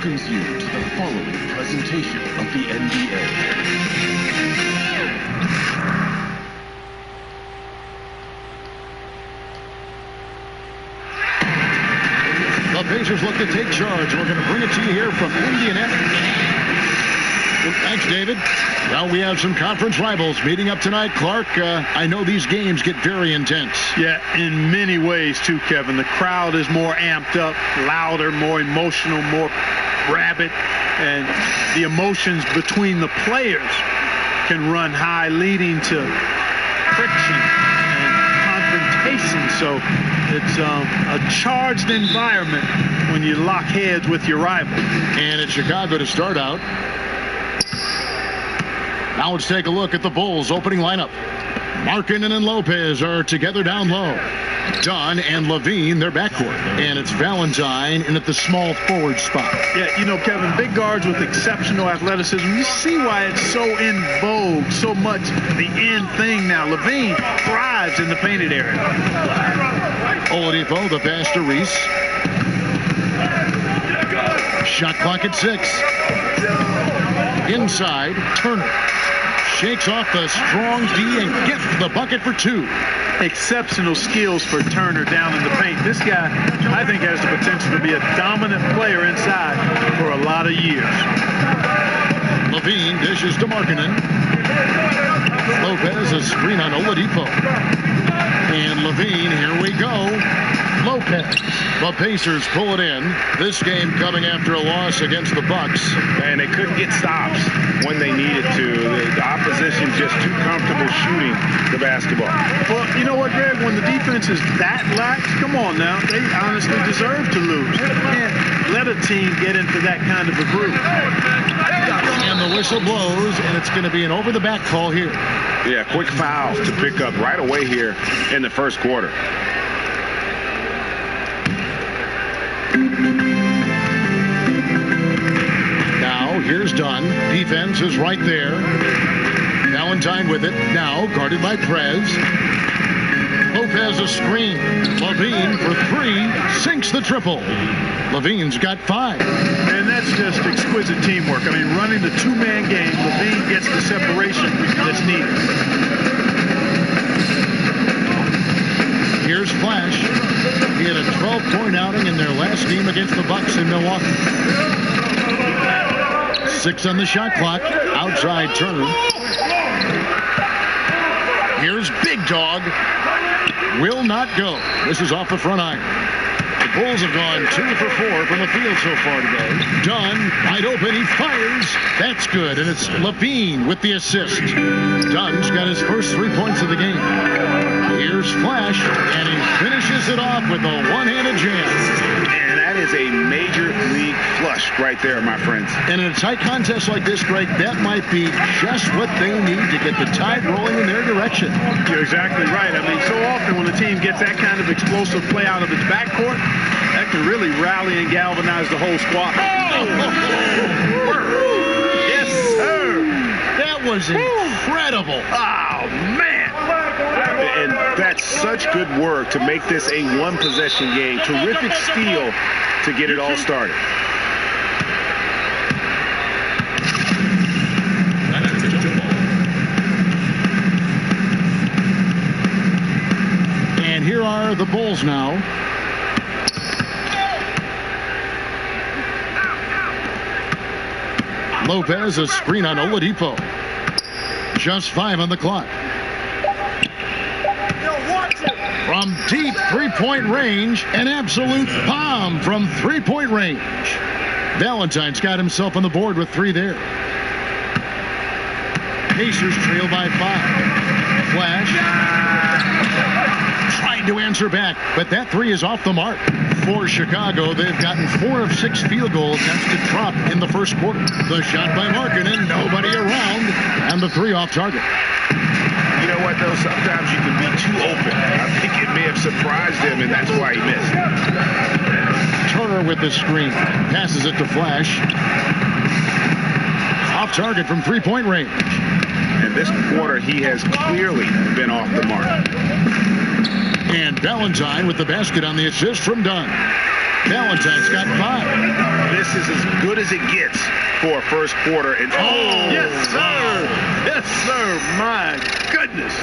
welcomes you to the following presentation of the NBA. The Pacers look to take charge. We're going to bring it to you here from Indianapolis. Well, thanks, David. Well, we have some conference rivals meeting up tonight. Clark, I know these games get very intense. Yeah, in many ways, too, Kevin. The crowd is more amped up, louder, more emotional, more rabid, and the emotions between the players can run high, leading to friction and confrontation. So it's a charged environment when you lock heads with your rival. And it's Chicago to start out. Now let's take a look at the Bulls' opening lineup. Markkanen and Lopez are together down low. Dunn and Levine, their backcourt. And it's Valentine in at the small forward spot. Yeah, you know, Kevin, big guards with exceptional athleticism. You see why it's so in vogue, so much the in thing now. Levine thrives in the painted area. Oladipo, the pass to Reese. Shot clock at 6. Inside, Turner. Shakes off the strong D and gets the bucket for 2. Exceptional skills for Turner down in the paint. This guy, I think, has the potential to be a dominant player inside for a lot of years. Levine dishes to Markkanen. Lopez, a screen on Oladipo. And Levine, here we go. Lopez. The Pacers pull it in. This game coming after a loss against the Bucks. And they couldn't get stops when they needed to. The opposition just too comfortable shooting the basketball. Well, you know what, Greg? When the defense is that lax, come on now. They honestly deserve to lose. You can't let a team get into that kind of a group. And the whistle blows, and it's going to be an over-the-back call here. Yeah, quick foul to pick up right away here in the first quarter. Now, here's Dunn. Defense is right there. Valentine with it. Now, guarded by Prez. Lopez a screen. Levine for 3. Sinks the triple. Levine's got 5. And that's just exquisite teamwork. I mean, running the two-man game, Levine gets the separation that's needed. Here's Flash. He had a 12-point outing in their last game against the Bucks in Milwaukee. 6 on the shot clock. Outside Turner. Here's Big Dog. Will not go. This is off the front iron. The Bulls have gone 2 for 4 from the field so far today. Dunn, wide open, he fires. That's good, and it's Levine with the assist. Dunn's got his first 3 points of the game. Here's Flash, and he finishes it off with a one-handed jam. And that is a major league flush right there, my friends. And in a tight contest like this, Greg, that might be just what they need to get the tide rolling in their direction. You're exactly right. I mean, so often when a team gets that kind of explosive play out of its backcourt, that can really rally and galvanize the whole squad. Yes, sir. That was incredible. Oh, man. And that's such good work to make this a one-possession game. Terrific steal to get it all started. And here are the Bulls now. Lopez, a screen on Oladipo. Just 5 on the clock. From deep three-point range, an absolute bomb from three-point range. Valentine's got himself on the board with 3 there. Pacers trail by 5. Flash. Trying to answer back, but that 3 is off the mark. For Chicago, they've gotten 4 of 6 field goal attempts to drop in the first quarter. The shot by Markkanen, nobody around, and the 3 off target. You know what, though? Sometimes you can be too open. I think it may have surprised him, and that's why he missed. Turner with the screen. Passes it to Flash. Off target from three-point range. And this quarter, he has clearly been off the mark. And Valentine with the basket on the assist from Dunn. Valentine's got 5. This is as good as it gets for a first quarter. And yes, sir. Yes, sir. My goodness.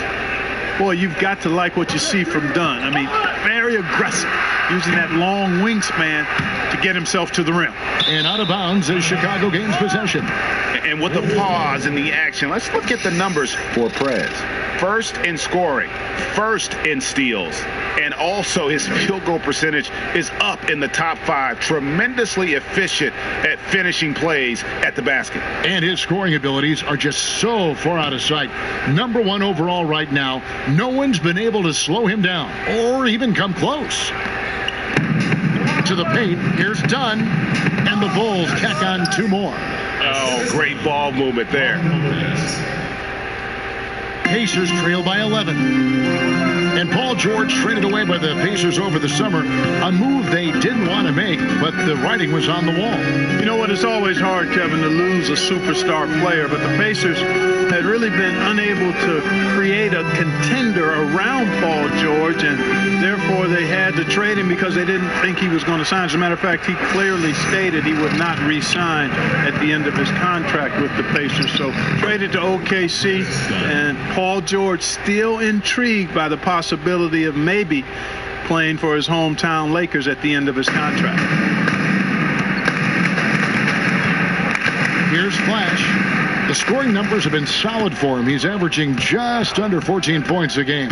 Boy, you've got to like what you see from Dunn. I mean, very aggressive, using that long wingspan to get himself to the rim. And out of bounds as Chicago gains possession. And with the pause in the action, let's look at the numbers for Prez. First in scoring, first in steals, and also his field goal percentage is up in the top 5. Tremendously efficient at finishing plays at the basket. And his scoring abilities are just so far out of sight. Number 1 overall right now. No one's been able to slow him down or even come close. To the paint, here's Dunn, and the Bulls tack on 2 more. Oh, great ball movement there. Pacers trail by 11. And Paul George traded away by the Pacers over the summer, a move they didn't want to make, but the writing was on the wall. You know what? It's always hard, Kevin, to lose a superstar player, but the Pacers had really been unable to create a contender around Paul George, and therefore they had to trade him because they didn't think he was going to sign. As a matter of fact, he clearly stated he would not re-sign at the end of his contract with the Pacers. So traded to OKC, and Paul George still intrigued by the possibility of maybe playing for his hometown Lakers at the end of his contract. Here's Flash. The scoring numbers have been solid for him. He's averaging just under 14 points a game.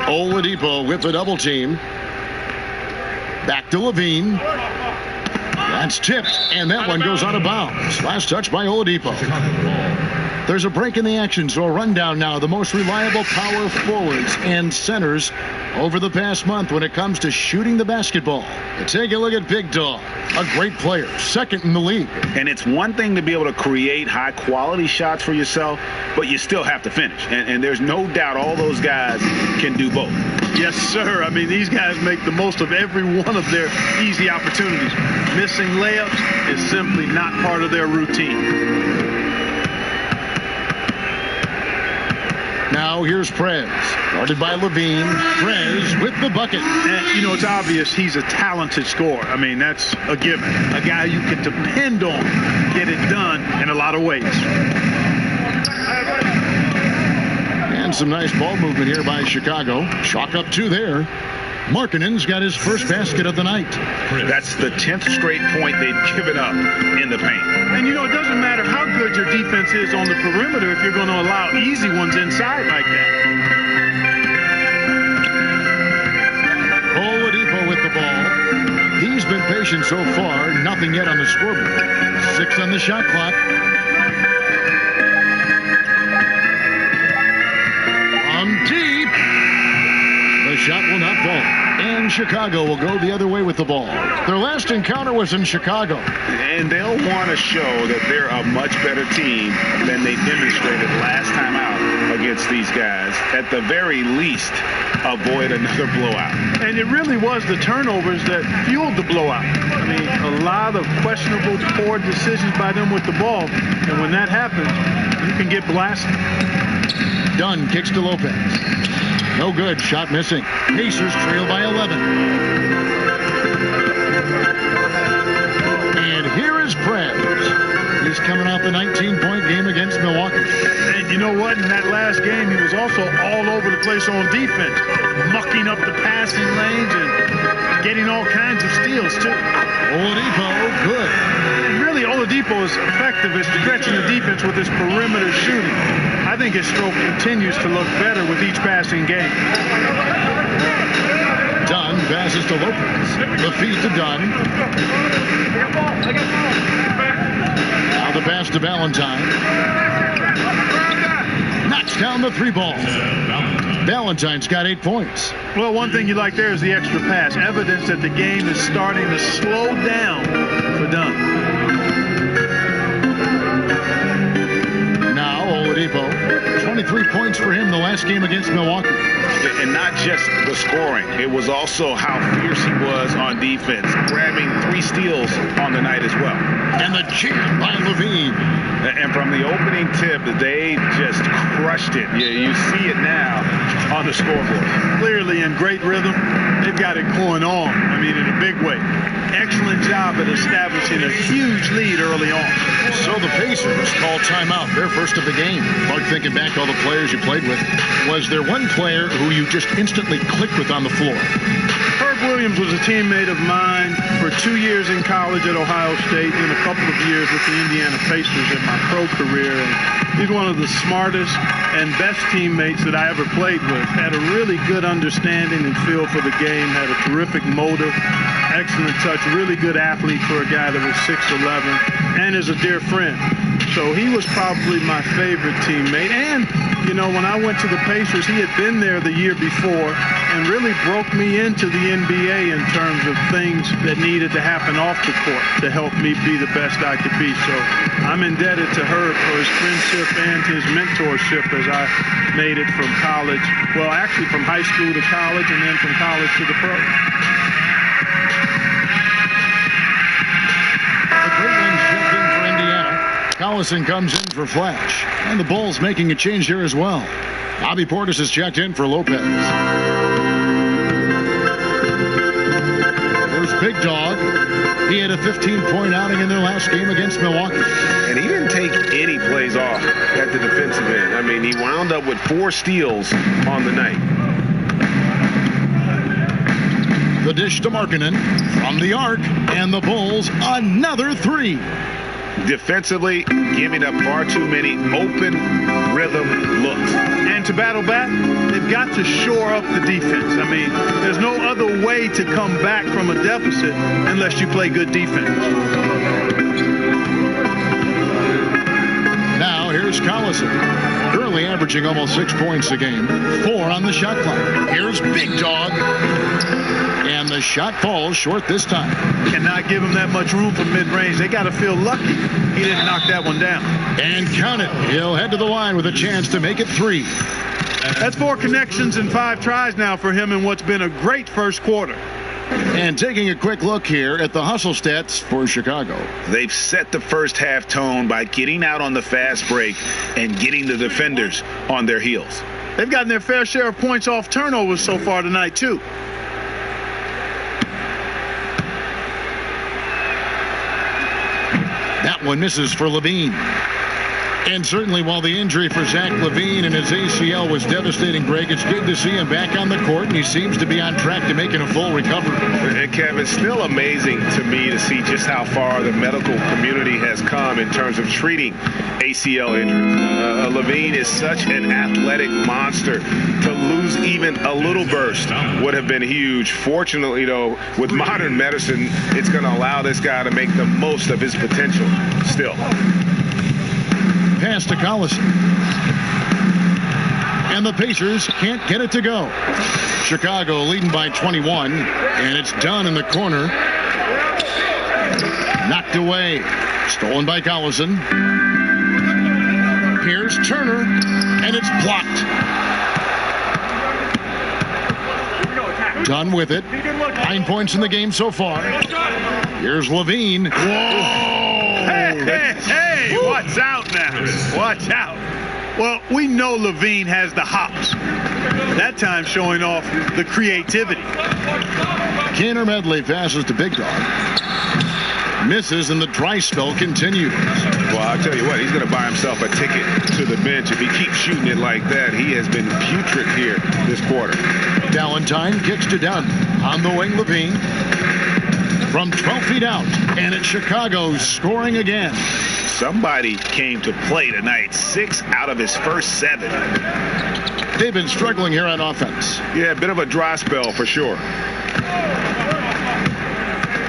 Oladipo with the double team. Back to Levine. That's tipped, and that one goes out of bounds. Last touch by Oladipo. There's a break in the action, so a rundown now. The most reliable power forwards and centers over the past month when it comes to shooting the basketball. Take a look at Big Dog, a great player, second in the league. And it's one thing to be able to create high-quality shots for yourself, but you still have to finish. And there's no doubt all those guys can do both. Yes, sir. I mean, these guys make the most of every one of their easy opportunities. Missing layups is simply not part of their routine. Now here's Prez, guarded by Levine. Prez with the bucket. And, you know, it's obvious he's a talented scorer. I mean, that's a given. A guy you can depend on, get it done in a lot of ways. And some nice ball movement here by Chicago. Chalk up 2 there. Markkanen's got his first basket of the night. That's the 10th straight point they've given up in the paint. And, you know, it doesn't matter how good your defense is on the perimeter if you're going to allow easy ones inside like that. Oladipo with the ball. He's been patient so far. Nothing yet on the scoreboard. 6 on the shot clock. From deep. The shot will not fall. And Chicago will go the other way with the ball. Their last encounter was in Chicago. And they'll want to show that they're a much better team than they demonstrated last time out against these guys. At the very least, avoid another blowout. And it really was the turnovers that fueled the blowout. I mean, a lot of questionable, poor decisions by them with the ball. And when that happens, you can get blasted. Dunn kicks to Lopez. No good. Shot missing. Pacers trail by 11. And here is Prez. He's coming off the 19-point game against Milwaukee. And you know what? In that last game, he was also all over the place on defense, mucking up the passing lanes and getting all kinds of steals, too. Oladipo, good. And really, Oladipo is effective at stretching the defense with his perimeter shooting. I think his stroke continues to look better with each passing game. Dunn passes to Lopez. The feed to Dunn. Now the pass to Valentine. Knocks down the 3 ball. Valentine's got 8 points. Well, one thing you like there is the extra pass. Evidence that the game is starting to slow down for Dunn. Now Oladipo, 23 points for him the last game against Milwaukee. And not just the scoring. It was also how fierce he was on defense, grabbing 3 steals on the night as well. And the jam by Levine. And from the opening tip, they just crushed it. You see it now. on the scoreboard. Clearly in great rhythm. They've got it going on. I mean, in a big way. Excellent job at establishing a huge lead early on. So the Pacers call timeout. Their first of the game. Mark, thinking back to all the players you played with, was there one player who you just instantly clicked with on the floor? Herb Williams was a teammate of mine for 2 years in college at Ohio State and a couple of years with the Indiana Pacers in my pro career. And he's one of the smartest and best teammates that I ever played with. Had a really good understanding and feel for the game. Had a terrific motor, excellent touch, really good athlete for a guy that was 6'11", and is a dear friend. So he was probably my favorite teammate. And, you know, when I went to the Pacers, he had been there the year before and really broke me into the NBA in terms of things that needed to happen off the court to help me be the best I could be. So I'm indebted to Herb for his friendship and his mentorship as I made it from college. Well, actually from high school to college and then from college to the pro. Collison comes in for Flash. And the Bulls making a change here as well. Bobby Portis has checked in for Lopez. There's Big Dog. He had a 15-point outing in their last game against Milwaukee. And he didn't take any plays off at the defensive end. I mean, he wound up with 4 steals on the night. The dish to Markkanen from the arc. And the Bulls another 3. Defensively, giving up far too many open rhythm looks. And to battle back, they've got to shore up the defense. I mean, there's no other way to come back from a deficit unless you play good defense. Now here's Collison, currently averaging almost 6 points a game, 4 on the shot clock. Here's Big Dog. And the shot falls short this time. Cannot give him that much room from mid-range. They got to feel lucky he didn't knock that one down. And count it. He'll head to the line with a chance to make it 3. That's 4 connections and 5 tries now for him in what's been a great first quarter. And taking a quick look here at the hustle stats for Chicago. They've set the first half tone by getting out on the fast break and getting the defenders on their heels. They've gotten their fair share of points off turnovers so far tonight, too. That one misses for Levine. And certainly while the injury for Zach Levine and his ACL was devastating, Greg, it's good to see him back on the court, and he seems to be on track to making a full recovery. And Kevin, it's still amazing to me to see just how far the medical community has come in terms of treating ACL injuries. Levine is such an athletic monster. To lose even a little burst would have been huge. Fortunately, though, with modern medicine, it's going to allow this guy to make the most of his potential still. Pass to Collison. And the Pacers can't get it to go. Chicago leading by 21. And it's done in the corner. Knocked away. Stolen by Collison. Here's Turner. And it's blocked. Done with it. 9 points in the game so far. Here's Levine. Whoa! Hey, watch out now. Watch out. Well, we know Levine has the hops. That time showing off the creativity. Kaner Medley passes to Big Dog. Misses, and the dry spell continues. Well, I'll tell you what, he's going to buy himself a ticket to the bench. If he keeps shooting it like that, he has been putrid here this quarter. Valentine kicks to Dunn. On the wing, Levine. From 12 feet out, and it's Chicago scoring again. Somebody came to play tonight. 6 out of his first 7. They've been struggling here on offense. Yeah, a bit of a dry spell for sure.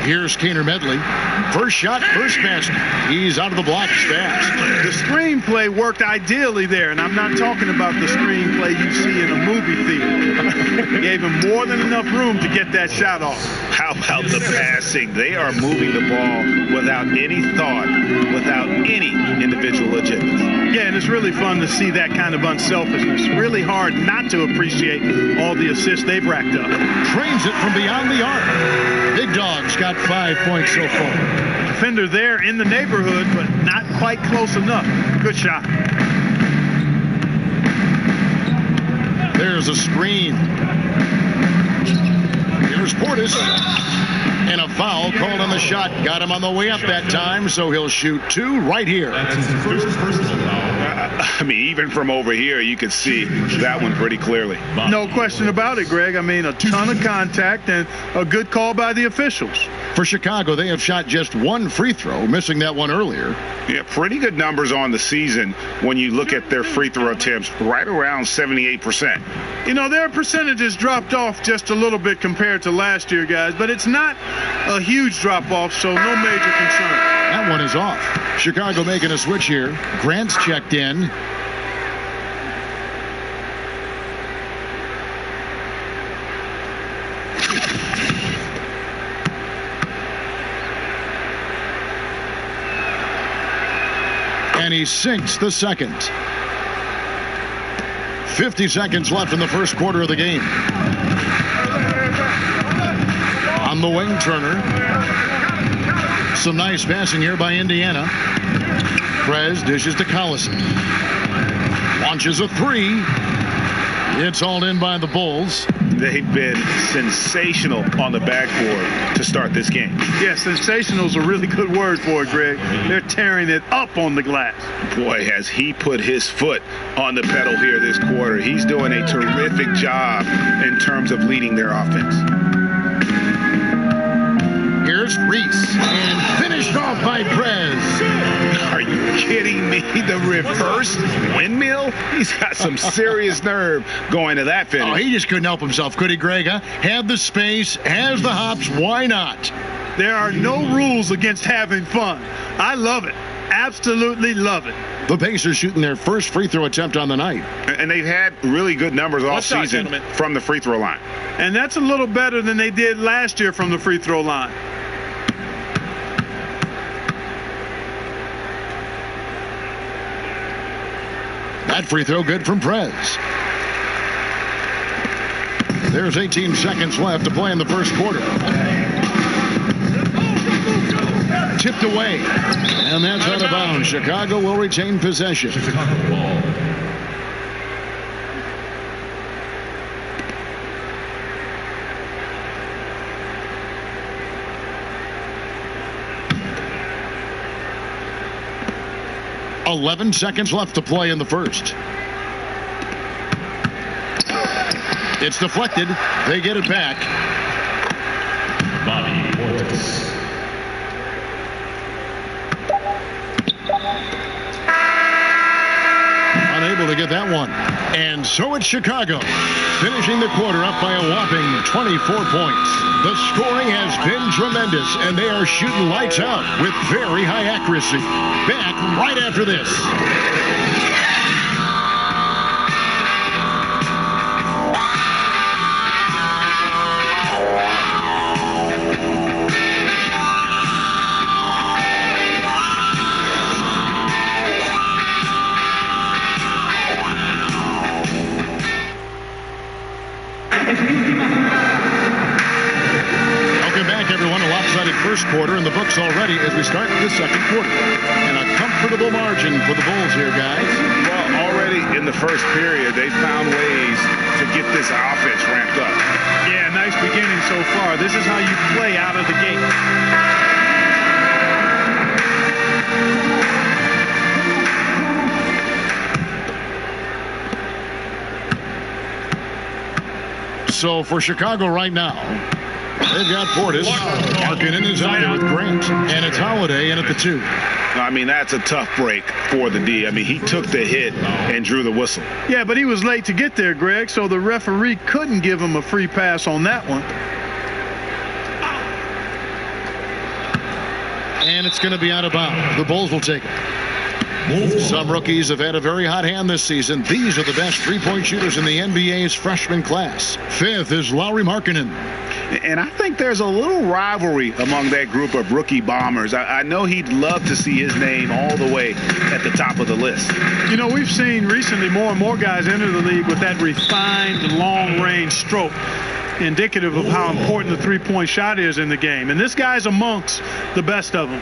Here's Kaner Medley. First shot, first basket. He's out of the blocks fast. The screenplay worked ideally there, and I'm not talking about the screenplay you see in a movie theater. Gave him more than enough room to get that shot off. How about the passing? They are moving the ball without any thought, without any individual agenda. Yeah, and it's really fun to see that kind of unselfishness. Really hard not to appreciate all the assists they've racked up. Trains it from beyond the arc. Big Dog's got 5 points so far. Defender there in the neighborhood, but not quite close enough. Good shot. There's a screen. Here's Portis. And a foul called on the shot. Got him on the way up that time, so he'll shoot 2 right here. That's his first personal foul. I mean, even from over here, you could see that one pretty clearly. No question about it, Greg. I mean, a ton of contact and a good call by the officials. For Chicago, they have shot just 1 free throw, missing that one earlier. Yeah, pretty good numbers on the season when you look at their free throw attempts, right around 78%. You know, their percentages dropped off just a little bit compared to last year, guys, but it's not a huge drop-off, so no major concern. That one is off. Chicago making a switch here. Grant's checked in. And he sinks the second. 50 seconds left in the first quarter of the game. On the wing, Turner. Some nice passing here by Indiana. Prez dishes to Collison. Launches a 3. It's hauled in by the Bulls. They've been sensational on the backboard to start this game. Yeah, sensational is a really good word for it, Greg. They're tearing it up on the glass. Boy, has he put his foot on the pedal here this quarter. He's doing a terrific job in terms of leading their offense. Here's Reese, and finished off by Prez. Are you kidding me? The reverse windmill? He's got some serious nerve going to that finish. Oh, he just couldn't help himself, could he, Greg? Huh? Had the space, has the hops, why not? There are no rules against having fun. I love it. Absolutely love it. The Pacers shooting their first free throw attempt on the night. And they've had really good numbers all Watch out, season gentlemen. from the free throw line. And that's a little better than they did last year from the free throw line. That free throw good from Prez. There's 18 seconds left to play in the first quarter. Tipped away. And that's out of bounds. Chicago will retain possession. Chicago ball. .11 seconds left to play in the first. It's deflected. They get it back. Bobby Portis. Unable to get that one. And so it's Chicago, finishing the quarter up by a whopping 24 points. The scoring has been tremendous, and they are shooting lights out with very high accuracy. Back right after this. First quarter in the books already as we start the second quarter. And a comfortable margin for the Bulls here, guys. Well, already in the first period, they found ways to get this offense ramped up. Yeah, nice beginning so far. This is how you play out of the gate. So for Chicago right now, they've got Portis. Markkanen is out there with Grant. And it's Holiday in at the 2. I mean, that's a tough break for the D. I mean, he took the hit and drew the whistle. Yeah, but he was late to get there, Greg, so the referee couldn't give him a free pass on that one. And it's going to be out of bounds. The Bulls will take it. Some rookies have had a very hot hand this season. These are the best three-point shooters in the NBA's freshman class. 5th is Lauri Markkanen. And I think there's a little rivalry among that group of rookie bombers. I know he'd love to see his name all the way at the top of the list. You know, we've seen recently more and more guys enter the league with that refined long-range stroke, indicative of how important the three-point shot is in the game. And this guy's amongst the best of them.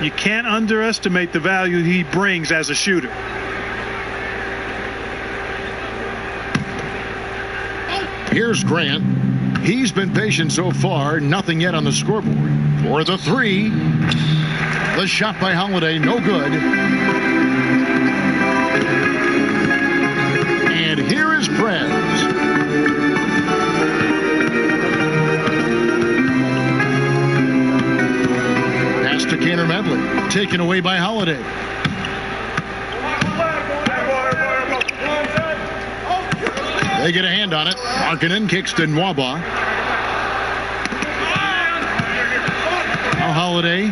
You can't underestimate the value he brings as a shooter. Here's Grant. He's been patient so far. Nothing yet on the scoreboard. For the three. The shot by Holiday, no good. And here is Prez. Pass to Kaner Medley. Taken away by Holiday. They get a hand on it. Markkanen kicks to Nwaba. Now Holiday.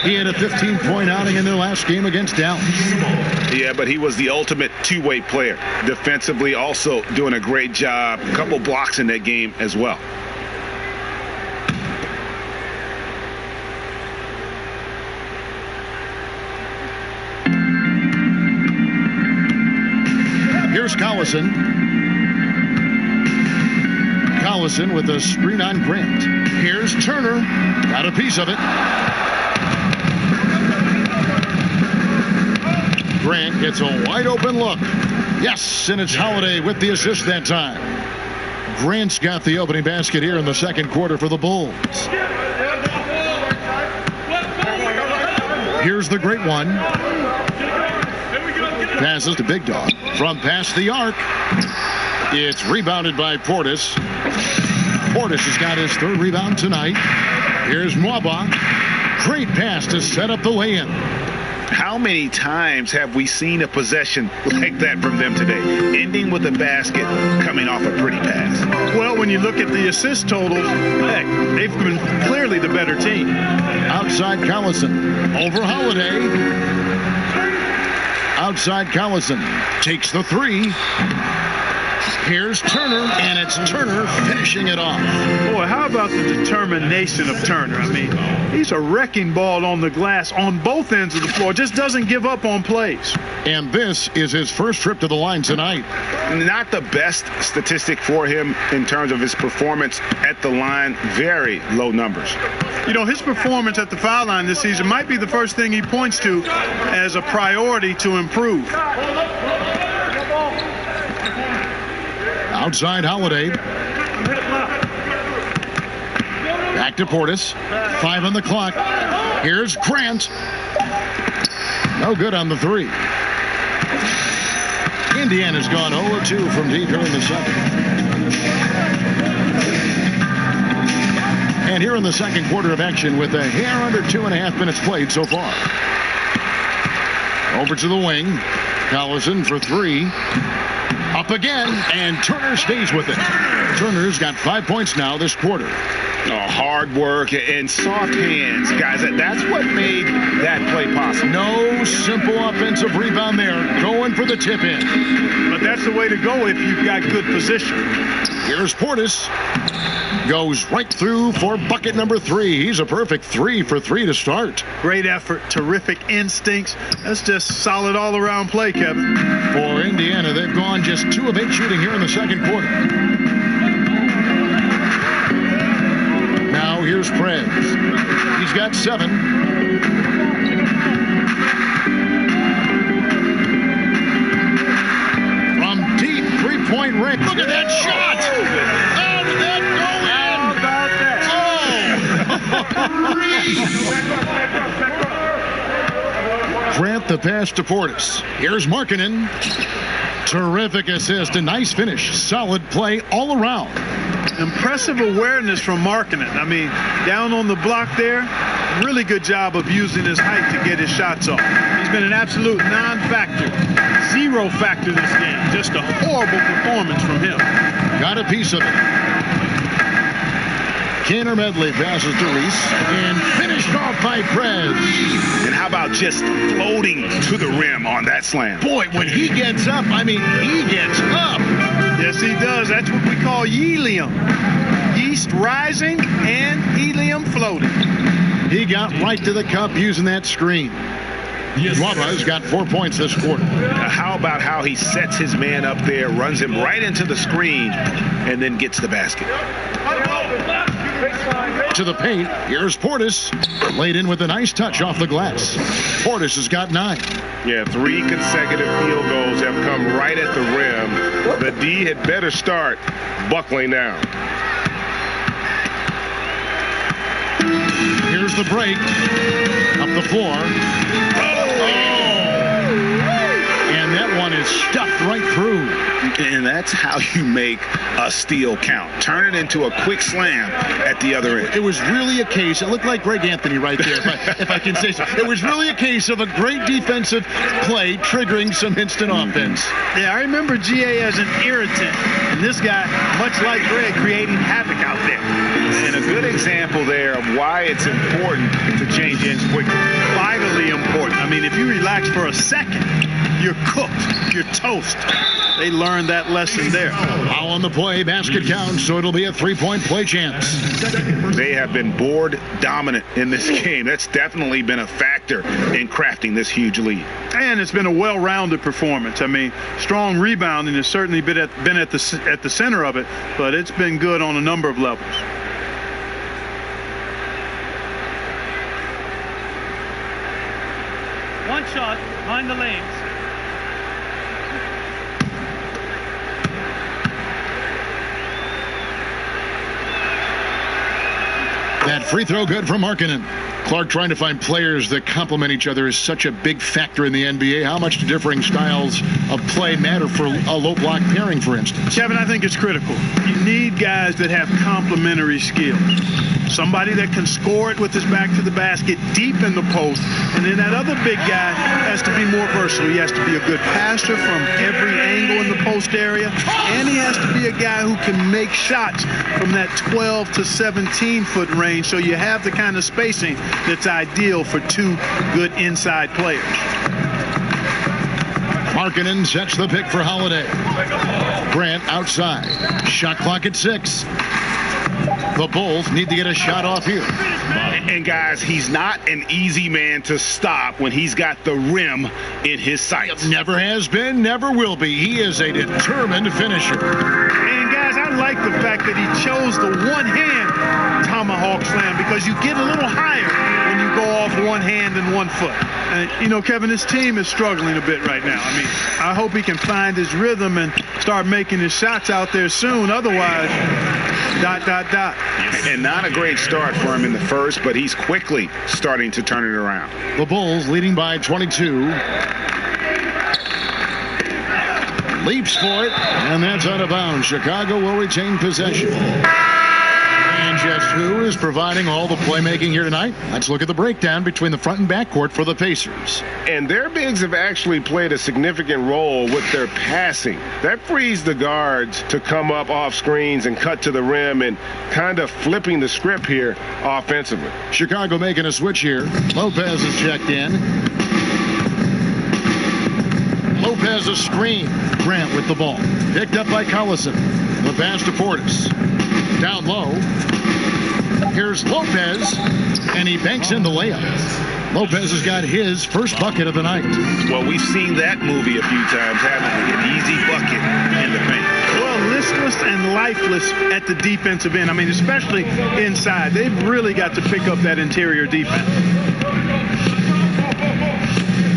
He had a 15-point outing in their last game against Dallas. Yeah, but he was the ultimate two-way player. Defensively, also doing a great job. A couple blocks in that game as well. Here's Collison. Collison with a screen on Grant. Here's Turner. Got a piece of it. Grant gets a wide open look. Yes, and it's Holiday with the assist that time. Grant's got the opening basket here in the second quarter for the Bulls. Here's the great one. Passes to Big Dog from past the arc. It's rebounded by Portis. Portis has got his third rebound tonight. Here's Nwaba. Great pass to set up the lay-in. How many times have we seen a possession like that from them today? Ending with a basket, coming off a pretty pass. Well, when you look at the assist totals, heck, they've been clearly the better team. Outside Collison. Over Holiday. Outside Collison. Takes the three. Here's Turner, and it's Turner finishing it off. Boy, how about the determination of Turner? I mean, he's a wrecking ball on the glass on both ends of the floor. Just doesn't give up on plays. And this is his first trip to the line tonight. Not the best statistic for him in terms of his performance at the line. Very low numbers. You know, his performance at the foul line this season might be the first thing he points to as a priority to improve. Outside Holiday. Back to Portis. 5 on the clock. Here's Grant. No good on the three. Indiana's gone 0-2 from deep here in the second. And here in the second quarter of action with a hair under 2.5 minutes played so far. Over to the wing. Collison for three. Up again, and Turner stays with it. Turner's got 5 points now this quarter. Hard work and soft hands, guys. That's what made that play possible. No simple offensive rebound there. Going for the tip in. But that's the way to go if you've got good position. Here's Portis. Goes right through for bucket number 3. He's a perfect 3 for 3 to start. Great effort, terrific instincts. That's just solid all-around play, Kevin. For Indiana, they've gone just 2 of 8 shooting here in the second quarter. Now here's Prez. He's got 7. From deep three-point range. Look at that shot! How did that go in? Grant the pass to Portis. Here's Markkanen. Terrific assist, a nice finish. Solid play all around. Impressive awareness from Markkanen. I mean, down on the block there, really good job of using his height to get his shots off. He's been an absolute non-factor. 0 factor this game. Just a horrible performance from him. Got a piece of it. Kaner Medley passes to Reese and finished off by Prez. And how about just floating to the rim on that slam? Boy, when he gets up, I mean, he gets up. Yes, he does. That's what we call helium. Yeast rising and helium floating. He got right to the cup using that screen. Nwaba's got 4 points this quarter. How about how he sets his man up there, runs him right into the screen, and then gets the basket? To the paint. Here's Portis. Laid in with a nice touch off the glass. Portis has got 9. Yeah, 3 consecutive field goals have come right at the rim. The D had better start buckling down. Here's the break. Up the floor. And that one is stuffed right through. And that's how you make a steal count. Turn it into a quick slam at the other end. It was really a case. It looked like Greg Anthony right there, if I can say so. It was really a case of a great defensive play triggering some instant offense. Yeah, I remember GA as an irritant. And this guy, much like Greg, creating havoc out there. And a good example there of why it's important to change ends quickly. Vitally important. I mean, if you relax for a second, you're cooked. You're toast. They learned that lesson there. Foul on the play. Basket counts, so it'll be a 3-point play chance. They have been board dominant in this game. That's definitely been a factor in crafting this huge lead. And it's been a well-rounded performance. I mean, strong rebounding has certainly been at the center of it, but it's been good on a number of levels. One shot behind the lanes. That free throw good from Markkanen. Clark trying to find players that complement each other is such a big factor in the NBA. How much do differing styles of play matter for a low block pairing, for instance? Kevin, I think it's critical. You need guys that have complementary skills. Somebody that can score it with his back to the basket deep in the post. And then that other big guy has to be more versatile. He has to be a good passer from every angle in the post area. And he has to be a guy who can make shots from that 12 to 17-foot range. So you have the kind of spacing that's ideal for 2 good inside players. Markkanen sets the pick for Holiday. Grant outside. Shot clock at 6. The Bulls need to get a shot off here. And guys, he's not an easy man to stop when he's got the rim in his sights. Never has been, never will be. He is a determined finisher. And guys, I like the fact that he chose the one-hand tomahawk slam because you get a little higher when you go off one hand and 1 foot. And, you know, Kevin, this team is struggling a bit right now. I mean, I hope he can find his rhythm and start making his shots out there soon. Otherwise, ... And not a great start for him in the first, but he's quickly starting to turn it around. The Bulls leading by 22. Leaps for it, and that's out of bounds. Chicago will retain possession. And just who is providing all the playmaking here tonight? Let's look at the breakdown between the front and backcourt for the Pacers. And their bigs have actually played a significant role with their passing. That frees the guards to come up off screens and cut to the rim and kind of flipping the script here offensively. Chicago making a switch here. Lopez is checked in. Lopez a screen. Grant with the ball. Picked up by Collison. The pass to Portis. Down low. Here's Lopez, and he banks in the layup. Lopez has got his first bucket of the night. Well, we've seen that movie a few times, haven't we? An easy bucket in the paint. Well, listless and lifeless at the defensive end. I mean, especially inside. They've really got to pick up that interior defense.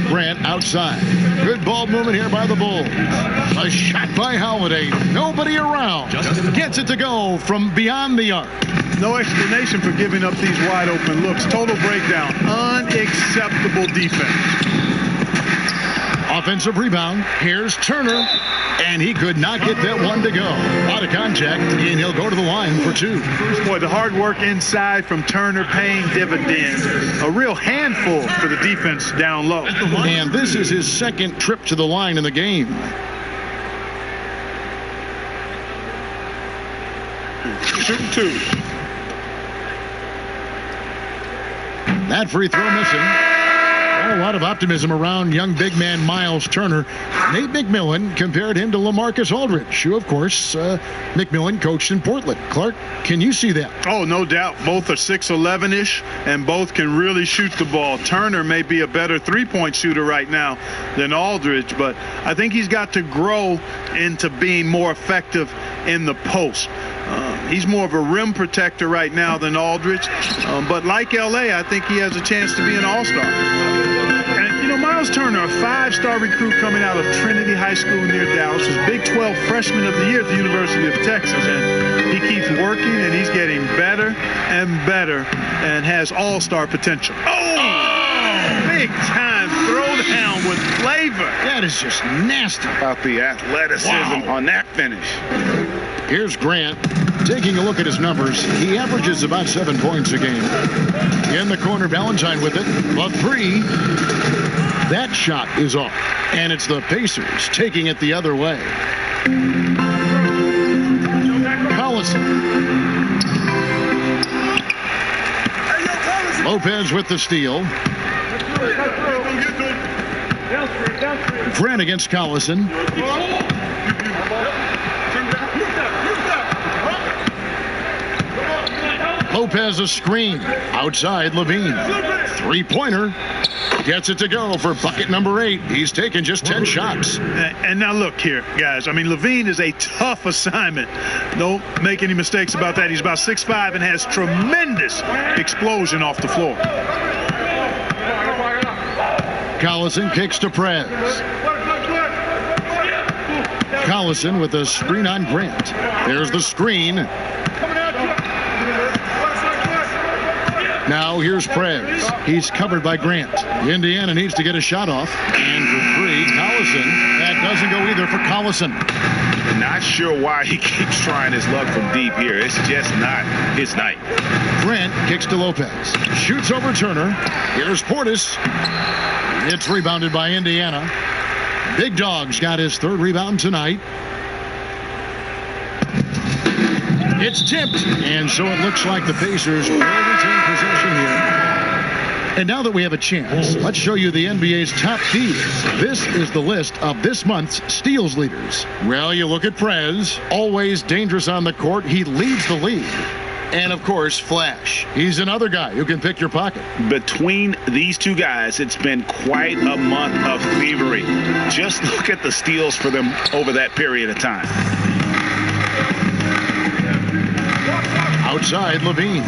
Grant outside. Good ball movement here by the Bulls. A shot by Holiday. Nobody around. Gets it to go from beyond the arc. No explanation for giving up these wide open looks. Total breakdown. Unacceptable defense. Offensive rebound. Here's Turner. And he could not get that one to go. Out of contact, and he'll go to the line for 2. Boy, the hard work inside from Turner paying dividends. A real handful for the defense down low. And this is his second trip to the line in the game. Shooting 2. That free throw missing. A lot of optimism around young big man Miles Turner. Nate McMillan compared him to LaMarcus Aldridge, who, of course, McMillan coached in Portland. Clark, can you see that? Oh, no doubt. Both are 6'11"-ish, and both can really shoot the ball. Turner may be a better three-point shooter right now than Aldridge, but I think he's got to grow into being more effective in the post. He's more of a rim protector right now than Aldridge, but like L.A., I think he has a chance to be an all-star. And, you know, Miles Turner, a 5-star recruit coming out of Trinity High School near Dallas, was Big 12 Freshman of the Year at the University of Texas, and he keeps working, and he's getting better and better and has all-star potential. Oh! Big-time throwdown with flavor. That is just nasty. About the athleticism on that finish. Here's Grant taking a look at his numbers. He averages about 7 points a game. In the corner, Valentine with it. A three. That shot is off. And it's the Pacers taking it the other way. Collison. Lopez with the steal. Grant against Collison. Lopez a screen. Outside Levine. Three-pointer. Gets it to go for bucket number 8. He's taken just 10 shots. And now look here, guys. I mean, Levine is a tough assignment. Don't make any mistakes about that. He's about 6'5" and has tremendous explosion off the floor. Collison kicks to Prez. Collison with a screen on Grant. There's the screen. Now here's Prez. He's covered by Grant. Indiana needs to get a shot off. And for three, Collison. That doesn't go either for Collison. Not sure why he keeps trying his luck from deep here. It's just not his night. Grant kicks to Lopez. Shoots over Turner. Here's Portis. It's rebounded by Indiana. Big Dog's got his 3rd rebound tonight. It's tipped, and so it looks like the Pacers will retain possession here. And now that we have a chance, let's show you the NBA's top thieves. This is the list of this month's steals leaders. Well, you look at Prez, always dangerous on the court. He leads the league. And, of course, Flash. He's another guy who can pick your pocket. Between these two guys, it's been quite a month of thievery. Just look at the steals for them over that period of time. Outside, Levine.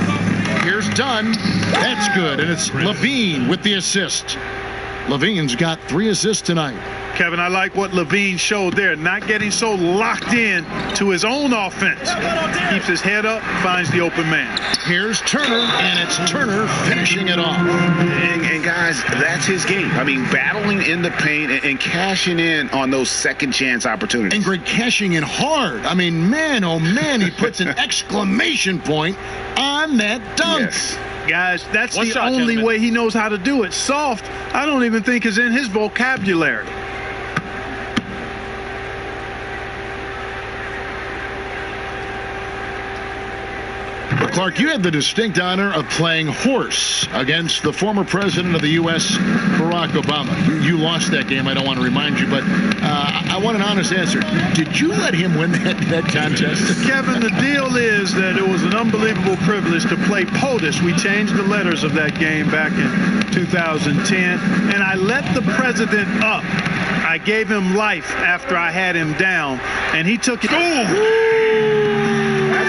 Here's Dunn. That's good, and it's Levine with the assist. Levine's got 3 assists tonight. Kevin, I like what Levine showed there, not getting so locked in to his own offense. Keeps his head up, finds the open man. Here's Turner, and it's Turner finishing it off. And guys, that's his game. I mean, battling in the paint and cashing in on those second chance opportunities. And Greg cashing in hard. I mean, man, oh man, he puts an exclamation point on that dunk. Yes. Guys, that's the only way he knows how to do it. Soft, I don't even think is in his vocabulary. Clark, you had the distinct honor of playing horse against the former president of the U.S., Barack Obama. You lost that game, I don't want to remind you, but I want an honest answer. Did you let him win that contest? Kevin, the deal is that it was an unbelievable privilege to play POTUS. We changed the letters of that game back in 2010, and I let the president up. I gave him life after I had him down, and he took it. That's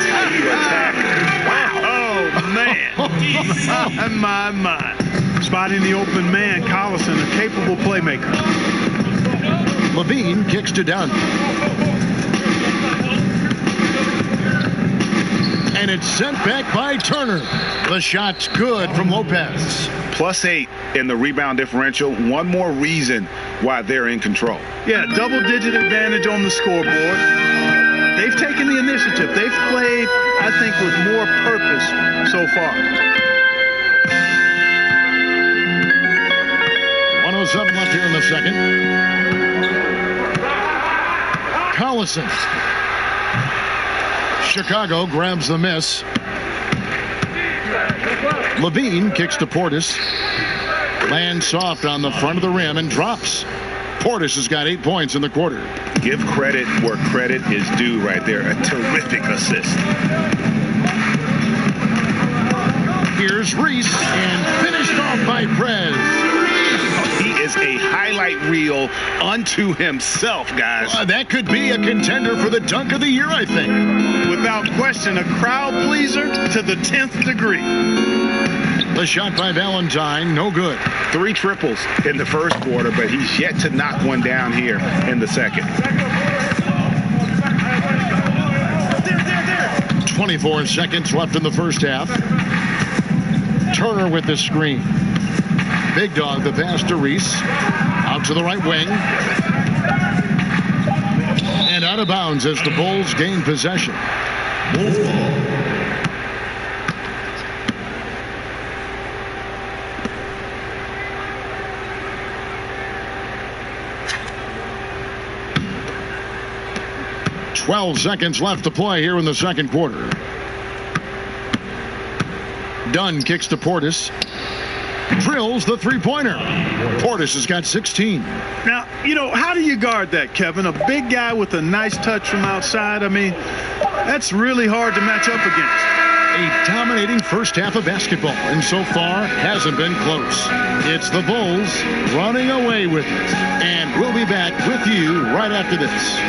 how you attack. Man, my. Spotting the open man, Collison, a capable playmaker. Levine kicks to Dunn. And it's sent back by Turner. The shot's good from Lopez. +8 in the rebound differential. One more reason why they're in control. Yeah, double-digit advantage on the scoreboard. They've taken the initiative. They've played, I think, with more purpose so far. 1:07 left here in the second. Collison. Chicago grabs the miss. Levine kicks to Portis. Lands soft on the front of the rim and drops. Portis has got 8 points in the quarter. Give credit where credit is due right there. A terrific assist. Here's Reese, and finished off by Prez. He is a highlight reel unto himself, guys. That could be a contender for the dunk of the year, I think. Without question, a crowd pleaser to the 10th degree. The shot by Valentine, no good. 3 triples in the first quarter, but he's yet to knock one down here in the second. 24 seconds left in the first half. Turner with the screen. Big Dog, the pass to Reese. Out to the right wing. And out of bounds as the Bulls gain possession. Twelve seconds left to play here in the second quarter. Dunn kicks to Portis. Drills the three-pointer. Portis has got 16. Now, how do you guard that, Kevin? A big guy with a nice touch from outside. I mean, that's really hard to match up against. A dominating first half of basketball, and so far hasn't been close. It's the Bulls running away with it. And we'll be back with you right after this.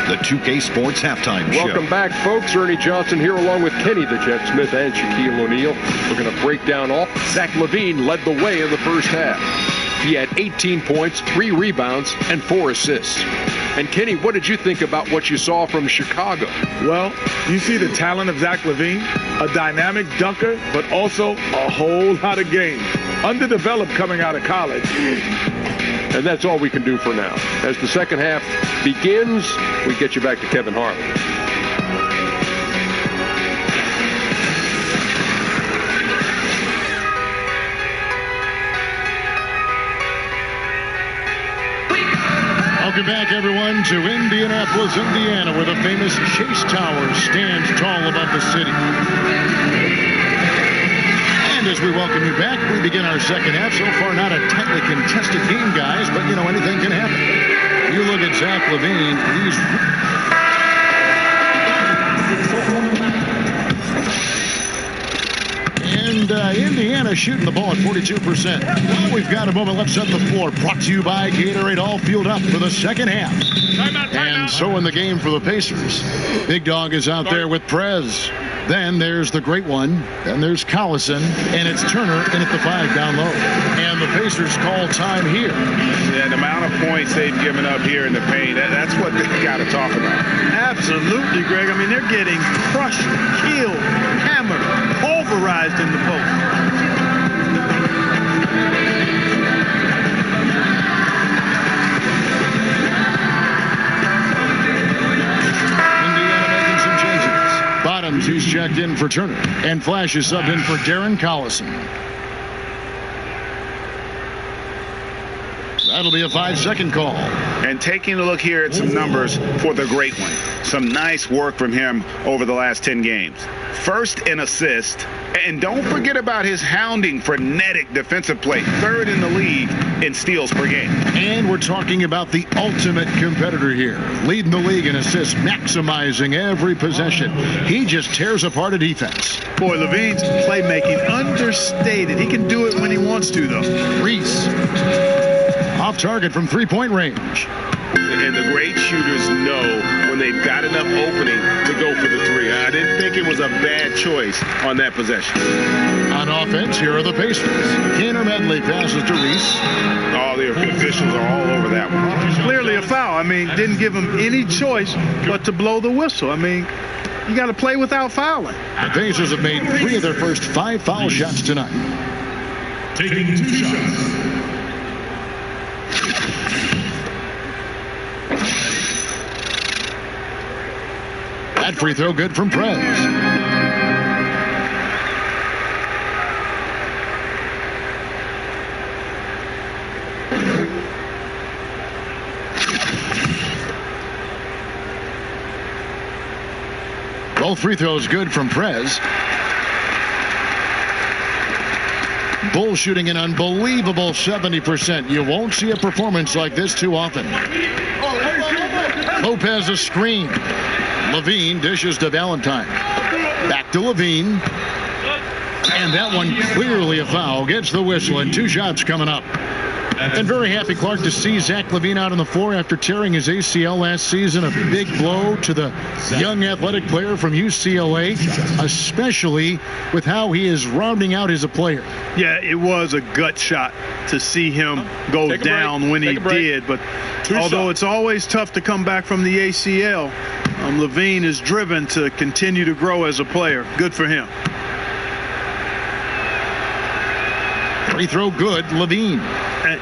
The 2K Sports Halftime Show. Welcome back, folks. Ernie Johnson here along with Kenny the Jet Smith and Shaquille O'Neal. We're going to break down all. Zach LaVine led the way in the first half. He had 18 points, 3 rebounds, and 4 assists. And Kenny, what did you think about what you saw from Chicago? Well, you see the talent of Zach LaVine, a dynamic dunker, but also a whole lot of game. Underdeveloped coming out of college. And that's all we can do for now. As the second half begins, we get you back to Kevin Harlan. Welcome back, everyone, to Indianapolis, Indiana, where the famous Chase Tower stands tall above the city. As we welcome you back, we begin our second half. So far, not a tightly contested game, guys, but, anything can happen. You look at Zach LaVine, and Indiana shooting the ball at 42%. Well, we've got a moment. Let's set the floor. Brought to you by Gatorade, all fueled up for the second half. And so in the game for the Pacers. Big Dog is out there with Prez. Then there's the great one. Then there's Collison. And it's Turner in at the 5 down low. And the Pacers call time here. Yeah, the amount of points they've given up here in the paint, that's what they got to talk about. Absolutely, Greg. I mean, they're getting crushed, killed, hammered, pulverized in the post. Bottoms, he's checked in for Turner. And Flash is subbed in for Darren Collison. That'll be a 5-second call. And taking a look here at some numbers for the great one. Some nice work from him over the last 10 games. First in assist. And don't forget about his hounding, frenetic defensive play. 3rd in the league in steals per game. And we're talking about the ultimate competitor here. Leading the league in assists, maximizing every possession. He just tears apart a defense. Boy, LaVine's playmaking understated. He can do it when he wants to, though. Reese. Off target from 3-point range. And the great shooters know when they've got enough opening to go for the 3. I didn't think it was a bad choice on that possession. On offense, here are the Pacers. Gainer Medley passes to Reese. All the officials are all over that one. Clearly a foul. I mean, didn't give him any choice but to blow the whistle. I mean, you got to play without fouling. The Pacers have made 3 of their first 5 foul shots tonight. Taking 2 shots. That free throw good from Prez. Both free throws good from Prez. Bulls shooting an unbelievable 70%. You won't see a performance like this too often. Lopez a screen. Levine dishes to Valentine. Back to Levine. And that one clearly a foul. Gets the whistle and 2 shots coming up. And very happy, Clark, to see Zach LaVine out on the floor after tearing his ACL last season. A big blow to the young athletic player from UCLA, especially with how he is rounding out as a player. Yeah, it was a gut shot to see him go down when he did. But although it's always tough to come back from the ACL, LaVine is driven to continue to grow as a player. Good for him. Free throw good, Levine.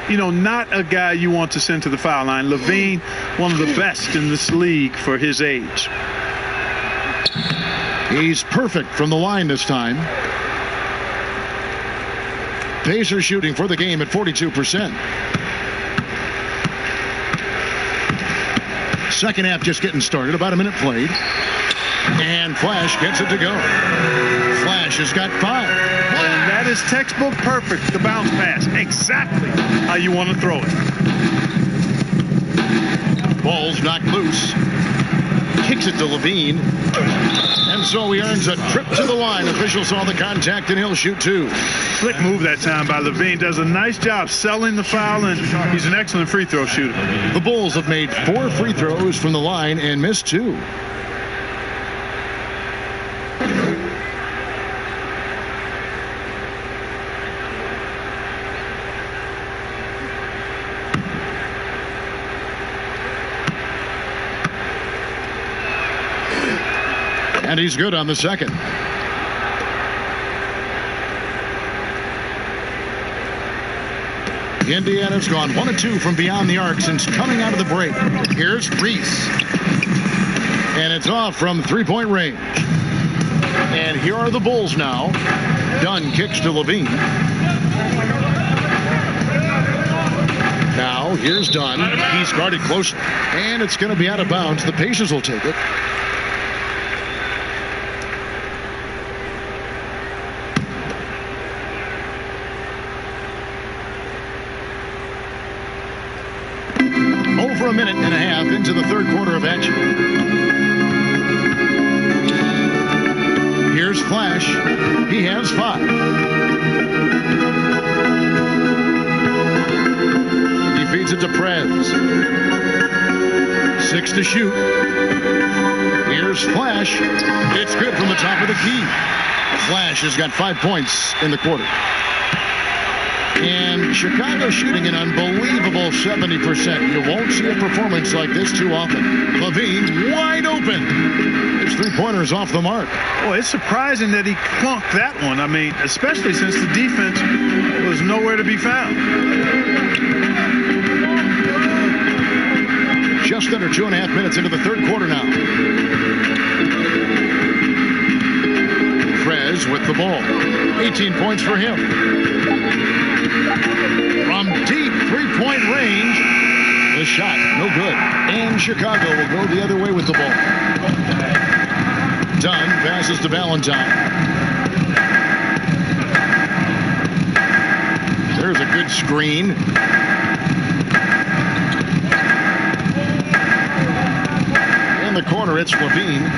You know, not a guy you want to send to the foul line. Levine, one of the best in this league for his age. He's perfect from the line this time. Pacers shooting for the game at 42%. Second half just getting started. About a minute played. And Flash gets it to go. Flash has got 5. And that is textbook perfect, the bounce pass. Exactly how you want to throw it. Ball's knocked loose. Kicks it to Levine. And so he earns a trip to the line. Official saw the contact and he'll shoot 2. Slick move that time by Levine. Does a nice job selling the foul, and he's an excellent free throw shooter. The Bulls have made 4 free throws from the line and missed 2. And he's good on the second. Indiana's gone 1 of 2 from beyond the arc since coming out of the break. Here's Reese. And it's off from 3-point range. And here are the Bulls now. Dunn kicks to Levine. Now here's Dunn. He's guarded close. And it's going to be out of bounds. The Pacers will take it. Over a minute and a half into the third quarter of action. Here's Flash. He has 5. He feeds it to Prez. 6 to shoot. Here's Flash. It's good from the top of the key. Flash has got 5 points in the quarter. And Chicago shooting an unbelievable 70%. You won't see a performance like this too often. Levine wide open. His 3-pointer's off the mark. Well, it's surprising that he clunked that one. I mean, especially since the defense was nowhere to be found. Just under 2.5 minutes into the third quarter now. Prez with the ball. 18 points for him. From deep 3-point range, the shot no good. And Chicago will go the other way with the ball. Dunn passes to Valentine. There's a good screen. In the corner, it's Levine.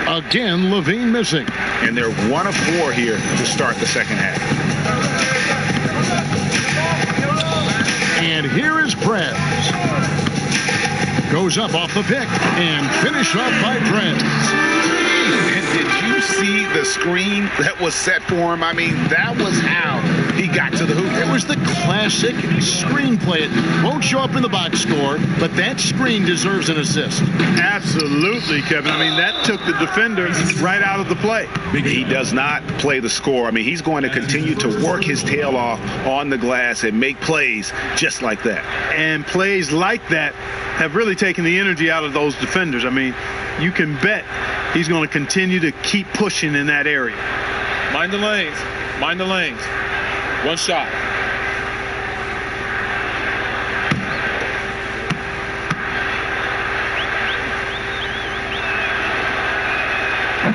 Again, Levine missing. And they're 1 of 4 here to start the second half. And here is Prez. Goes up off the pick and finished off by Prez. And did you see the screen that was set for him? I mean, that was how he got to the hoop. It was the classic screenplay. It won't show up in the box score, but that screen deserves an assist. Absolutely, Kevin. I mean, that took the defender right out of the play. He does not play the score. I mean, he's going to continue to work his tail off on the glass and make plays just like that. And plays like that have really taken the energy out of those defenders. I mean, you can bet he's going to continue to keep pushing in that area. Mind the lanes. Mind the lanes. 1 shot.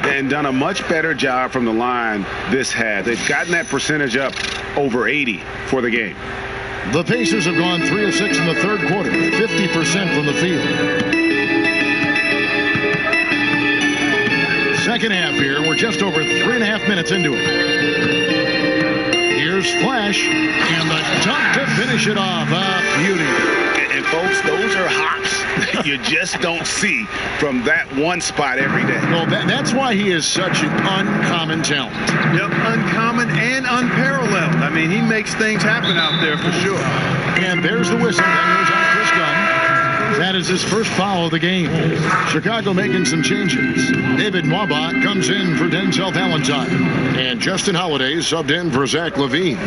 and done a much better job from the line this half. They've gotten that percentage up over 80 for the game. The Pacers have gone 3 of 6 in the third quarter, 50% from the field. Second half here, we're just over 3.5 minutes into it. Here's Flash, and the dunk to finish it off. Beauty. And folks, those are hops you just don't see from that one spot every day. Well, that's why he is such an uncommon talent. Yep, uncommon and unparalleled. I mean, he makes things happen out there for sure. And there's the whistle. That goes on Chris Gunn. That is his first foul of the game. Chicago making some changes. David Mwaba comes in for Denzel Valentine. And Justin Holiday subbed in for Zach LaVine.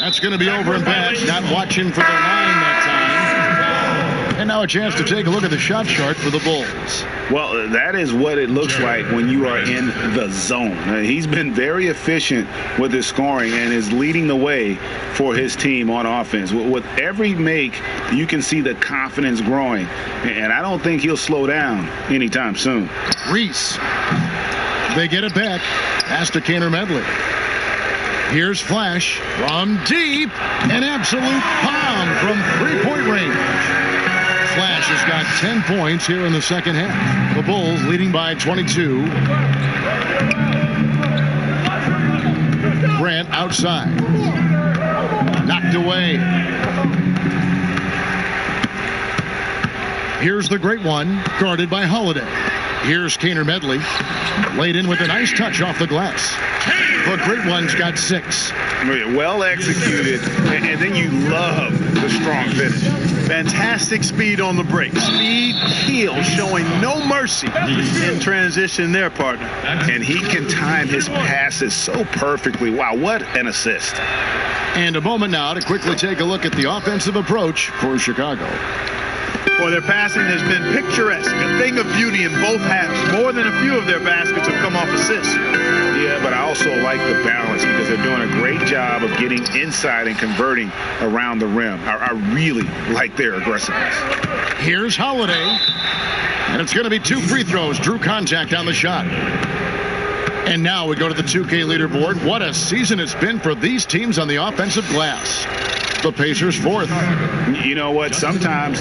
That's going to be over and back. Not watching for the line that time. And now a chance to take a look at the shot chart for the Bulls. Well, that is what it looks like when you are in the zone. He's been very efficient with his scoring and is leading the way for his team on offense. With every make, you can see the confidence growing. And I don't think he'll slow down anytime soon. Reese. They get it back. Pass to Kaner Medley. Here's Flash from deep. An absolute bomb from three-point range. Flash has got 10 points here in the second half. The Bulls leading by 22. Grant outside. Knocked away. Here's the great one, guarded by Holiday. Here's Kaner Medley. Laid in with a nice touch off the glass. The great one's got 6. Well executed, and then you love the strong finish. Fantastic speed on the break. Speed, heel, showing no mercy in transition there, partner. And he can time his passes so perfectly. Wow, what an assist. And a moment now to quickly take a look at the offensive approach for Chicago. Well, their passing has been picturesque, a thing of beauty in both halves. More than a few of their baskets have come off assists. Yeah, but I also like the balance because they're doing a great job of getting inside and converting around the rim. I really like their aggressiveness. Here's Holiday. And it's going to be 2 free throws. Drew contact on the shot. And now we go to the 2K leaderboard. What a season it's been for these teams on the offensive glass. The Pacers 4th. You know what? Sometimes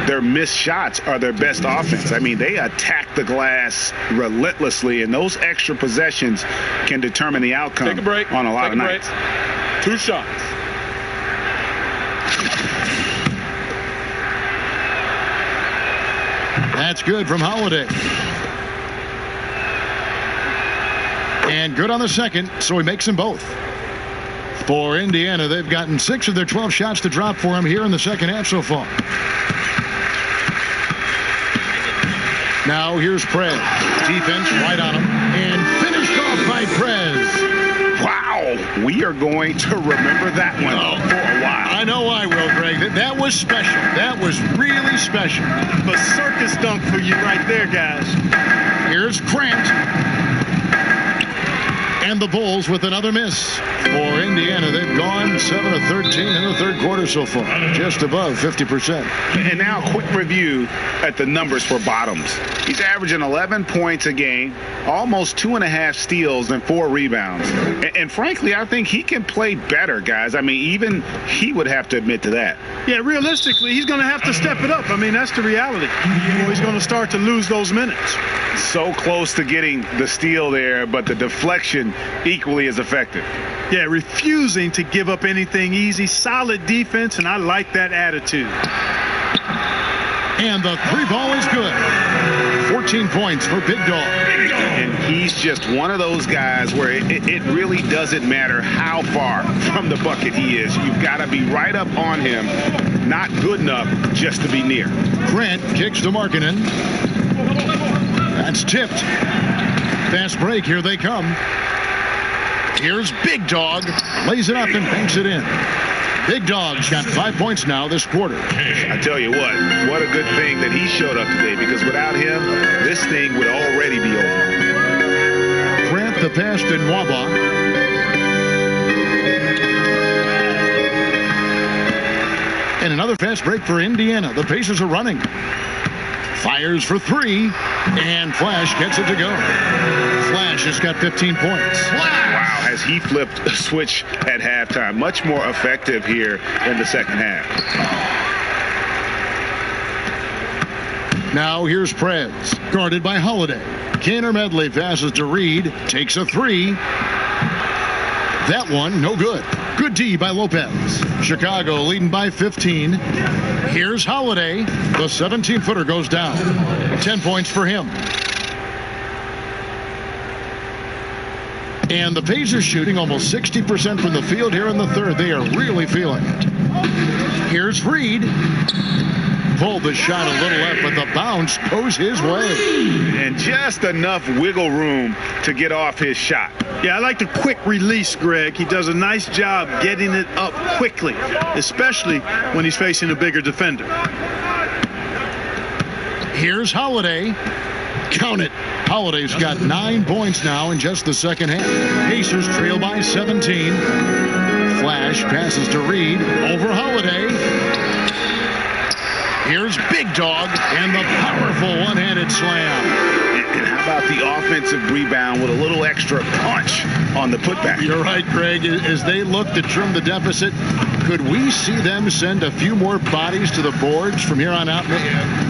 their missed shots are their best offense. I mean, they attack the glass relentlessly, and those extra possessions can determine the outcome on a lot of nights. 2 shots. That's good from Holiday. And good on the second, so he makes them both. For Indiana, they've gotten 6 of their 12 shots to drop for him here in the second half so far. Now here's Prez. Defense right on him. And finished off by Prez. Wow. We are going to remember that one for a while. I know I will, Greg. That was special. That was really special. A circus dunk for you right there, guys. Here's Grant. And the Bulls with another miss. For Indiana, they've gone 7 of 13 in the third quarter so far. Just above 50%. And now a quick review at the numbers for Bottoms. He's averaging 11 points a game, almost 2.5 steals and 4 rebounds. And frankly, I think he can play better, guys. I mean, even he would have to admit to that. Yeah, realistically, he's going to have to step it up. I mean, that's the reality. He's going to start to lose those minutes. So close to getting the steal there, but the deflection equally as effective. Yeah, refusing to give up anything easy. Solid defense, and I like that attitude. And the 3 ball is good. 14 points for Big Dog. And he's just one of those guys where it really doesn't matter how far from the bucket he is. You've got to be right up on him. Not good enough just to be near. Grant kicks to Markkanen. That's tipped. Fast break. Here they come. Here's Big Dog. Lays it up and banks it in. Big Dog's got 5 points now this quarter. I tell you what a good thing that he showed up today, because without him, this thing would already be over. Grant the pass to Nwaba. And another fast break for Indiana. The Pacers are running. Fires for 3. And Flash gets it to go. Flash has got 15 points. Wow, has he flipped a switch at halftime. Much more effective here in the second half. Now here's Prez, guarded by Holiday. Kaner Medley passes to Reed, takes a three. That one, no good. Good D by Lopez. Chicago leading by 15. Here's Holiday. The 17-footer goes down. 10 points for him. And the Pacers shooting almost 60% from the field here in the third. They are really feeling it. Here's Reed. Pulled the shot a little left, but the bounce goes his way. And just enough wiggle room to get off his shot. Yeah, I like the quick release, Greg. He does a nice job getting it up quickly, especially when he's facing a bigger defender. Here's Holiday. Count it. Holiday's got 9 points now in just the second half. Pacers trail by 17. Flash passes to Reed. Over Holiday. Here's Big Dog and the powerful one-handed slam. And how about the offensive rebound with a little extra punch on the putback? You're right, Craig. As they look to trim the deficit, could we see them send a few more bodies to the boards from here on out?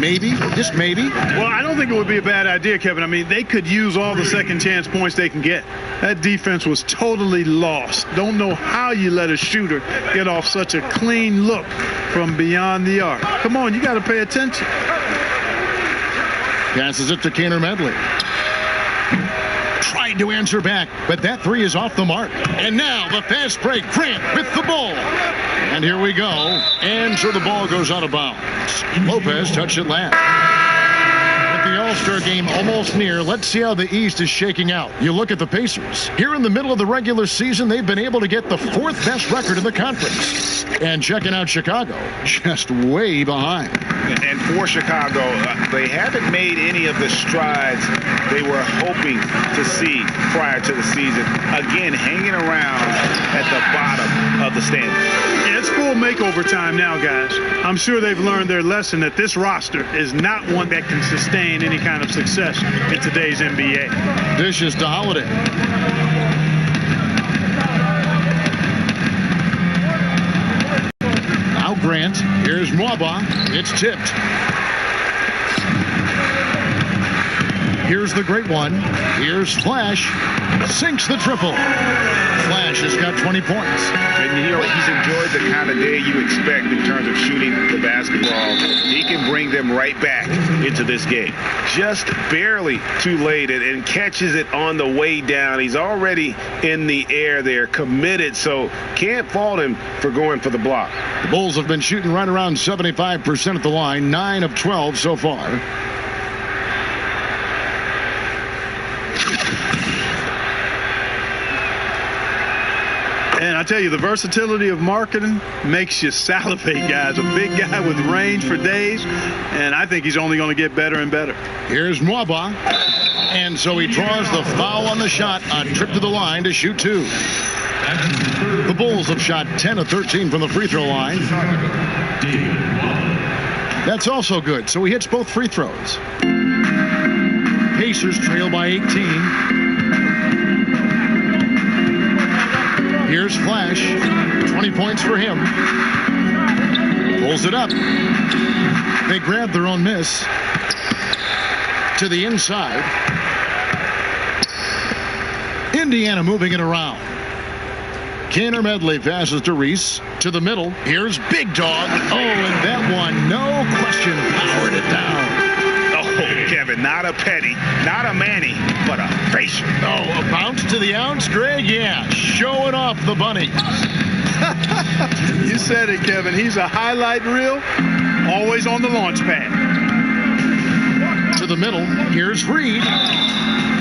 Maybe, just maybe. Well, I don't think it would be a bad idea, Kevin. I mean, they could use all the second chance points they can get. That defense was totally lost. Don't know how you let a shooter get off such a clean look from beyond the arc. Come on, you got to pay attention. Passes it to Kaner Medley. Tried to answer back, but that three is off the mark. And now the fast break. Grant with the ball. And here we go. And so the ball goes out of bounds. Lopez touched it last. The All-Star game almost near. Let's see how the East is shaking out. You look at the Pacers. Here in the middle of the regular season, they've been able to get the 4th best record in the conference. And checking out Chicago, just way behind. And for Chicago, they haven't made any of the strides they were hoping to see prior to the season. Again, hanging around at the bottom of the standings. Yeah, it's full makeover time now, guys. I'm sure they've learned their lesson that this roster is not one that can sustain any kind of success in today's NBA. Dishes to Holiday. Now Grant. Here's Mwaba. It's tipped. Here's the great one. Here's Flash. Sinks the triple. Flash has got 20 points. And you know, he's enjoyed the kind of day you expect in terms of shooting the basketball. He can bring them right back into this game. Just barely too late and catches it on the way down. He's already in the air there, committed, so can't fault him for going for the block. The Bulls have been shooting right around 75% at the line, 9 of 12 so far. And I tell you, the versatility of marketing makes you salivate, guys. A big guy with range for days, and I think he's only going to get better and better. Here's Mwaba, and so he draws the foul on the shot, a trip to the line to shoot 2. The Bulls have shot 10 of 13 from the free throw line. That's also good, so he hits both free throws. Pacers trail by 18. Here's Flash. 20 points for him. Pulls it up. They grab their own miss. To the inside. Indiana moving it around. Kaner Medley passes to Reese. To the middle. Here's Big Dog. Oh, and that one, no question, powered it down. Kevin, not a Petty, not a Manny, but a facial. Oh, a bounce to the ounce, Greg? Yeah, showing off the bunny. You said it, Kevin. He's a highlight reel, always on the launch pad. To the middle, here's Reed.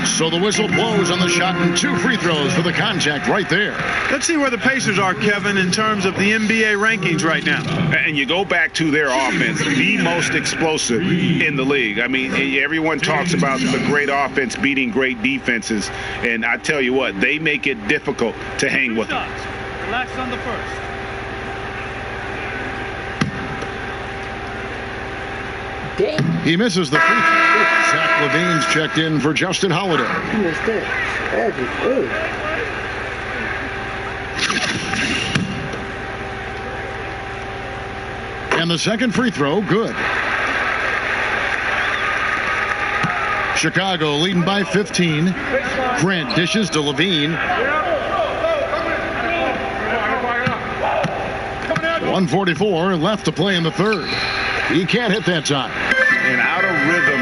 So the whistle blows on the shot and 2 free throws for the contact right there. Let's see where the Pacers are, Kevin, in terms of the NBA rankings right now. And you go back to their offense, the most explosive in the league. I mean, everyone talks about the great offense beating great defenses. And I tell you what, they make it difficult to hang with them. Relax on the first. Dang. He misses the free throw. Zach Levine's checked in for Justin Holiday. You missed it. That'd be good. And the second free throw, good. Chicago leading by 15. Grant dishes to Levine. 1:44 left to play in the third. He can't hit that time. And out of rhythm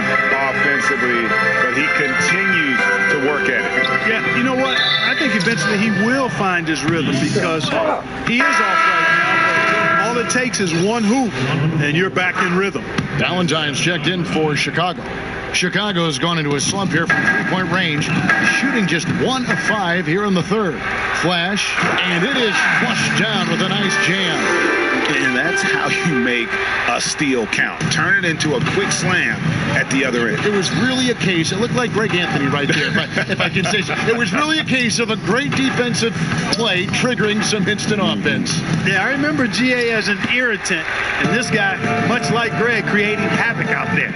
offensively, but he continues to work at it. Yeah, you know what? I think eventually he will find his rhythm because he is off right now. But all it takes is one hoop, and you're back in rhythm. Valentine's checked in for Chicago. Chicago has gone into a slump here from three-point range, shooting just 1 of 5 here in the third. Flash, and it is flushed down with a nice jam. And that's how you make a steal count. Turn it into a quick slam at the other end. It was really a case, it looked like Greg Anthony right there, if I can say so. It was really a case of a great defensive play triggering some instant offense. Yeah, I remember GA as an irritant, and this guy, much like Greg, creating havoc out there.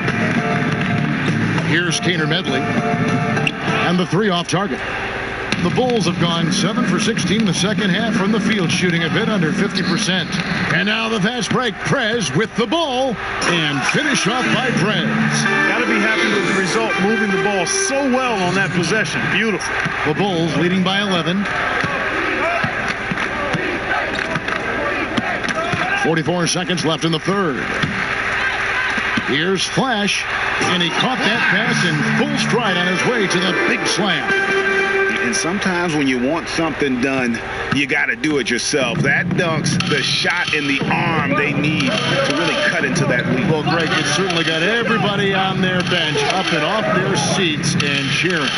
Here's Kaner Medley, and the three off target. The Bulls have gone 7 for 16 in the second half from the field, shooting a bit under 50%. And now the fast break. Prez with the ball, and finish off by Prez. Got to be happy with the result, moving the ball so well on that possession. Beautiful. The Bulls leading by 11. 44 seconds left in the third. Here's Flash, and he caught that pass in full stride on his way to the big slam. And sometimes when you want something done, you got to do it yourself. That dunks the shot in the arm they need to really cut into that lead. Well, Greg, it certainly got everybody on their bench up and off their seats and cheering.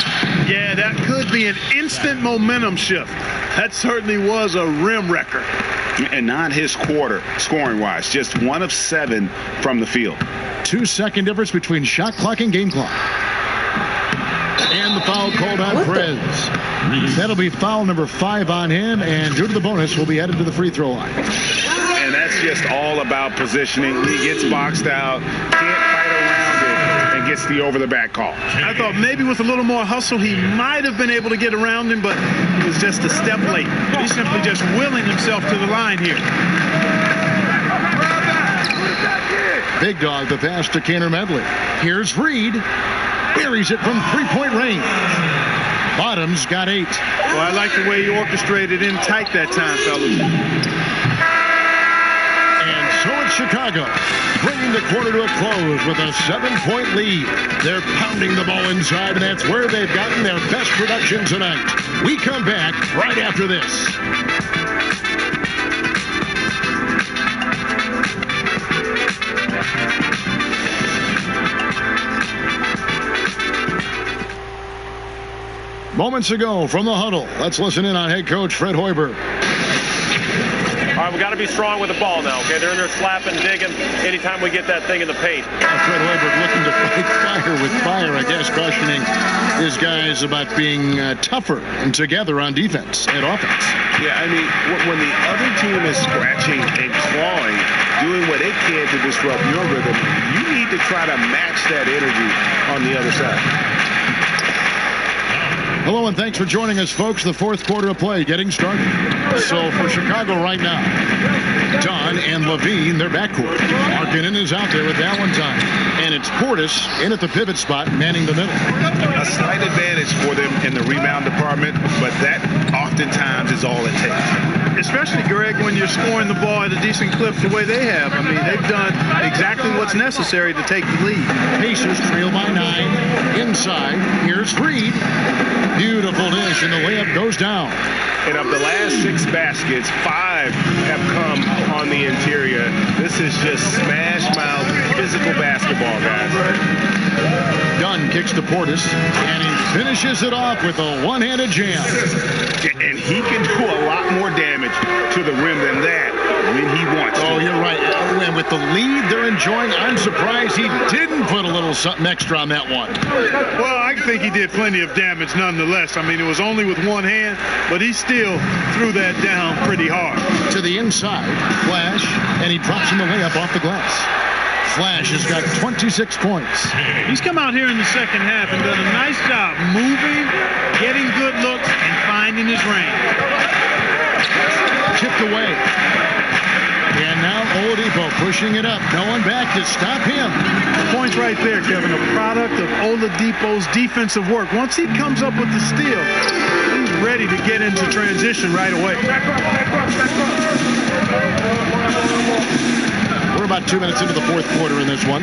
Yeah, that could be an instant momentum shift. That certainly was a rim record. And not his quarter, scoring-wise. Just 1 of 7 from the field. 2-second difference between shot clock and game clock. And the foul called on Prez. That'll be foul number 5 on him, and due to the bonus, will be headed to the free throw line. And that's just all about positioning. He gets boxed out, can't fight around it, and gets the over-the-back call. I thought maybe with a little more hustle, he might have been able to get around him, but it was just a step late. He's simply just willing himself to the line here. Big dog, the pass to Kaner Medley. Here's Reed. Buries it from three-point range. Bottoms got 8. Well, I like the way he orchestrated in tight that time, fellas. And so it's Chicago, bringing the quarter to a close with a 7-point lead. They're pounding the ball inside, and that's where they've gotten their best production tonight. We come back right after this. Moments ago from the huddle, let's listen in on head coach Fred Hoiberg. All right, we got to be strong with the ball now, okay? They're in there slapping, digging anytime we get that thing in the paint. Fred Hoiberg looking to fight fire with fire, I guess, cautioning his guys about being tougher and together on defense and offense. Yeah, I mean, when the other team is scratching and clawing, doing what they can to disrupt your rhythm, you need to try to match that energy on the other side. Hello and thanks for joining us, folks. The fourth quarter of play getting started. So for Chicago right now, Don and Levine, their backcourt. Markkanen is out there with Valentine. And it's Portis in at the pivot spot, manning the middle. A slight advantage for them in the rebound department, but that oftentimes is all it takes. Especially, Greg, when you're scoring the ball at a decent clip the way they have. I mean, they've done exactly what's necessary to take the lead. Pacers trail by 9. Inside, here's Reed. Beautiful dish, and the layup goes down. And of the last 6 baskets, 5 have come on the interior. This is just smash-mouth physical basketball, guys. Dunn kicks to Portis, and he finishes it off with a one-handed jam. And he can do a lot more damage to the rim than that when he wants to. Oh, you're right. And with the lead they're enjoying, I'm surprised he didn't put a little something extra on that one. Well, I think he did plenty of damage nonetheless. I mean, it was only with one hand, but he still threw that down pretty hard. To the inside, Flash, and he drops in the layup off the glass. Flash has got 26 points. He's come out here in the second half and done a nice job moving, getting good looks, and finding his range. Chipped away. And now Oladipo pushing it up. No one back to stop him. Points right there, Kevin. A product of Oladipo's defensive work. Once he comes up with the steal, he's ready to get into transition right away. We're about 2 minutes into the fourth quarter in this one.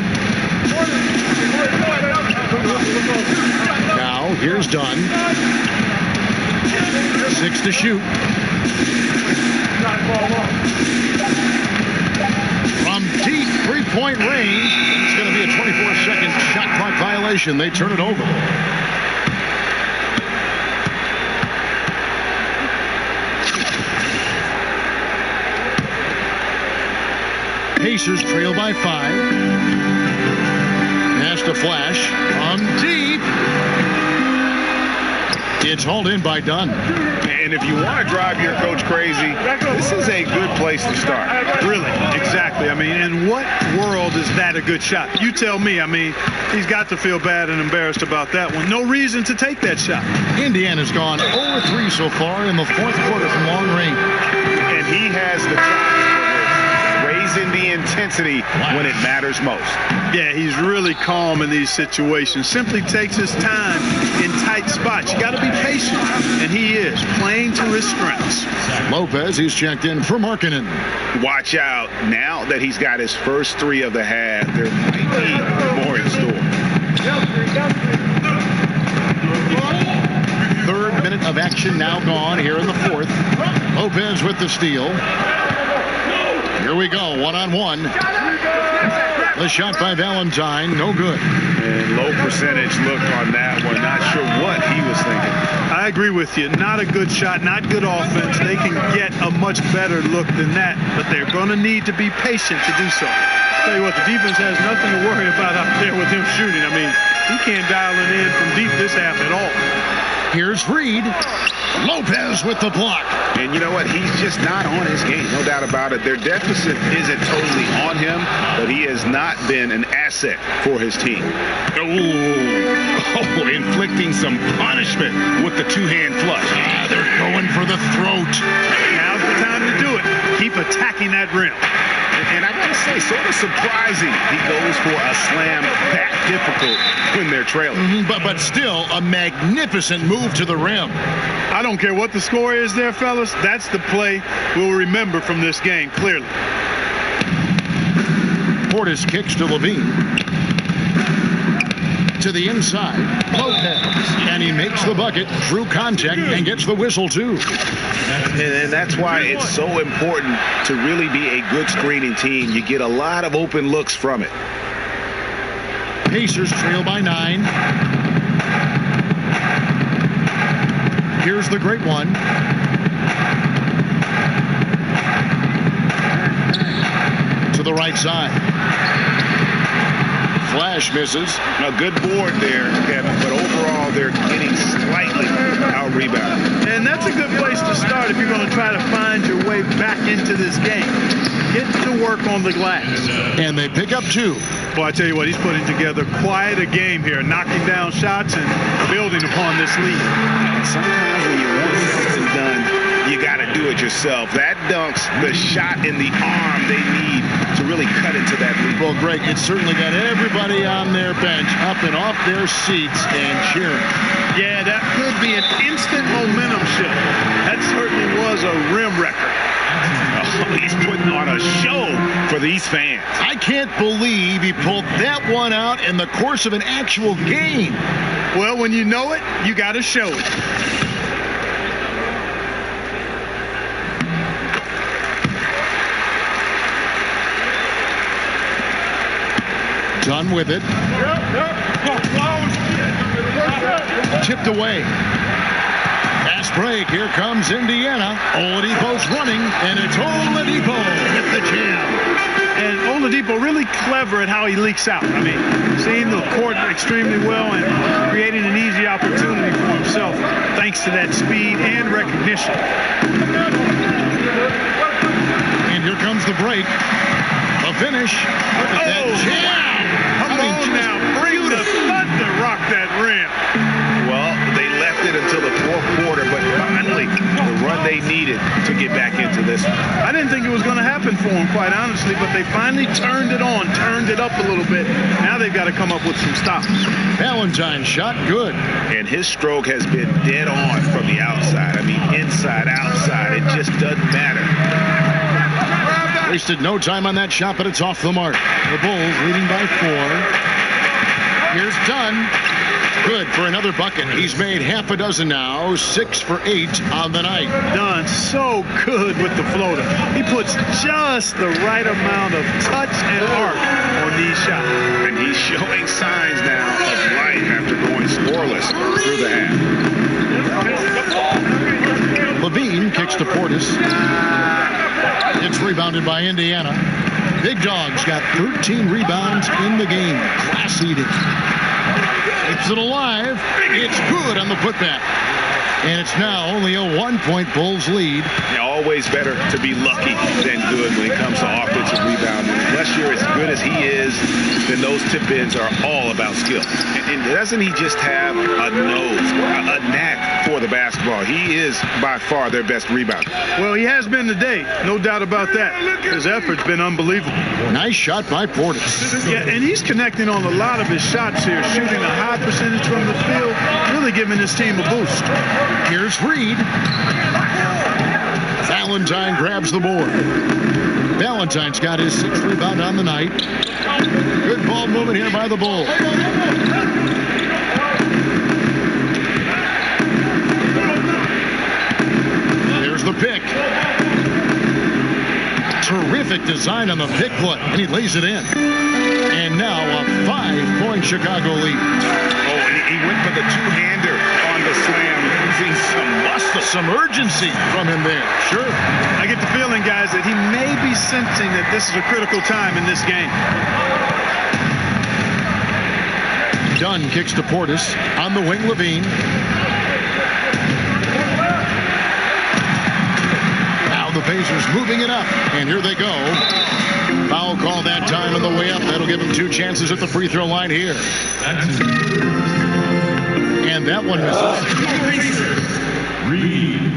Now, here's Dunn. 6 to shoot. From deep three-point range, it's going to be a 24-second shot clock violation. They turn it over. Pacers trail by 5. Pass to Flash. From deep. It's hauled in by Dunn. And if you want to drive your coach crazy, this is a good place to start. Really, exactly. I mean, in what world is that a good shot? You tell me. I mean, he's got to feel bad and embarrassed about that one. No reason to take that shot. Indiana's gone 0-3 so far in the fourth quarter from long range. And he has the chops for raising the intensity when it matters most. Yeah, he's really calm in these situations. Simply takes his time in tight spots. You got to be patient, and he is playing to his strengths. Lopez, he's checked in for Markkanen. Watch out. Now that he's got his first 3 of the half, there might be more in store. Third minute of action now gone here in the fourth. Lopez with the steal. Here we go, one-on-one. The shot by Valentine, no good. And low percentage look on that one. Not sure what he was thinking. I agree with you. Not a good shot, not good offense. They can get a much better look than that, but they're going to need to be patient to do so. Tell you what, the defense has nothing to worry about out there with him shooting. I mean, he can't dial it in from deep this half at all. Here's Reed. Lopez with the block. And you know what? He's just not on his game. No doubt about it. Their deficit isn't totally on him, but he has not been an asset for his team. Oh, inflicting some punishment with the two-hand flush. They're going for the throat. Now's the time to do it. Keep attacking that rim. And I gotta say, sort of surprising he goes for a slam that difficult when they're trailing. But still a magnificent move to the rim. I don't care what the score is there, fellas. That's the play we'll remember from this game, clearly. Portis kicks to Levine. To the inside. Lopez. And he makes the bucket through contact and gets the whistle, too. And that's why it's so important to really be a good screening team. You get a lot of open looks from it. Pacers trail by 9. Here's the great one. To the right side. Flash misses. A good board there, Kevin, but overall they're getting slightly out-rebounded. And that's a good place to start if you're going to try to find your way back into this game. Get to work on the glass. And they pick up 2. Well, I tell you what, he's putting together quite a game here, knocking down shots and building upon this lead. Sometimes when you want something done, you got to do it yourself. That dunks the shot in the arm they need to really cut into that lead. Well, Greg, it certainly got everybody on their bench up and off their seats and cheering. Yeah, that could be an instant momentum shift. That certainly was a rim record. Oh, he's putting on a show for these fans. I can't believe he pulled that one out in the course of an actual game. Well, when you know it, you got to show it. Done with it. Tipped away. Fast break. Here comes Indiana. Oladipo's running, and it's Oladipo with the jam. And Oladipo really clever at how he leaks out. I mean, seeing the court extremely well and creating an easy opportunity for himself thanks to that speed and recognition. And here comes the break. A finish. Look at that jam. Come on now, bring the thunder, rock that rim. Well, they left it until the fourth quarter, but finally the run they needed to get back into this one. I didn't think it was going to happen for them, quite honestly, but they finally turned it on, turned it up a little bit. Now they've got to come up with some stops. Valentine shot good. And his stroke has been dead on from the outside. I mean, inside, outside, it just doesn't matter. Wasted no time on that shot, but it's off the mark. The Bulls leading by 4. Here's Dunn. Good for another bucket. He's made half a dozen now, 6 for 8 on the night. Dunn so good with the floater. He puts just the right amount of touch and arc on these shots. And he's showing signs now of life after going scoreless through the half. Levine kicks to Portis. It's rebounded by Indiana. Big Dog's got 13 rebounds in the game. Class eating. Keeps it alive. It's good on the putback. And it's now only a 1-point Bulls lead. Yeah, always better to be lucky than good when it comes to offensive rebounding. Unless you're as good as he is, then those tip-ins are all about skill. And doesn't he just have a nose, a knack for the basketball? He is by far their best rebounder. Well, he has been today. No doubt about that. His effort's been unbelievable. Nice shot by Portis. Yeah, and he's connecting on a lot of his shots here, shooting a high percentage from the field, really giving his team a boost. Here's Reed. Valentine grabs the board. Valentine's got his 6th rebound on the night. Good ball movement here by the Bulls. There's the pick. Terrific design on the pick play, and he lays it in. And now a 5-point Chicago lead. Oh, he went for the two-hander on the slam, using some muscle, some urgency from him there. Sure. I get the feeling, guys, that he may be sensing that this is a critical time in this game. Dunn kicks to Portis. On the wing, Levine. Now the Pacers moving it up. And here they go. Foul call that time on the way up. That'll give him 2 chances at the free throw line here. And that one misses. Reed.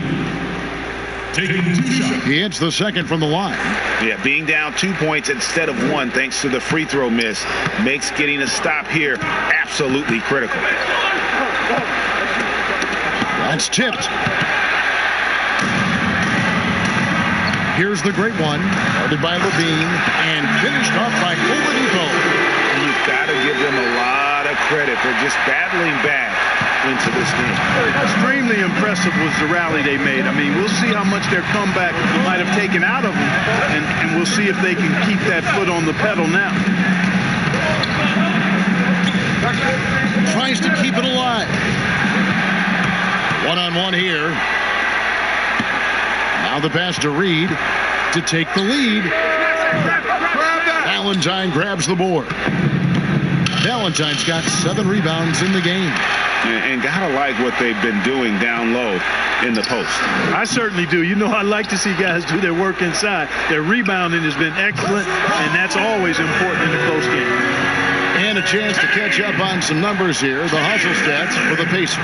Taking 2 shots. He hits the second from the line. Yeah, being down 2 points instead of 1 thanks to the free throw miss makes getting a stop here absolutely critical. That's tipped. Here's the great one, guarded by Levine, and finished off by Oladipo. You've got to give them a lot of credit for just battling back into this game. Extremely impressive was the rally they made. I mean, we'll see how much their comeback might have taken out of them, and we'll see if they can keep that foot on the pedal now. Tries to keep it alive. One-on-one here. Now the pass to Reed to take the lead. Valentine grabs the board. Valentine's got 7 rebounds in the game. And gotta like what they've been doing down low in the post. I certainly do. You know, I like to see guys do their work inside. Their rebounding has been excellent, and that's always important in a close game. And a chance to catch up on some numbers here. The hustle stats for the Pacers.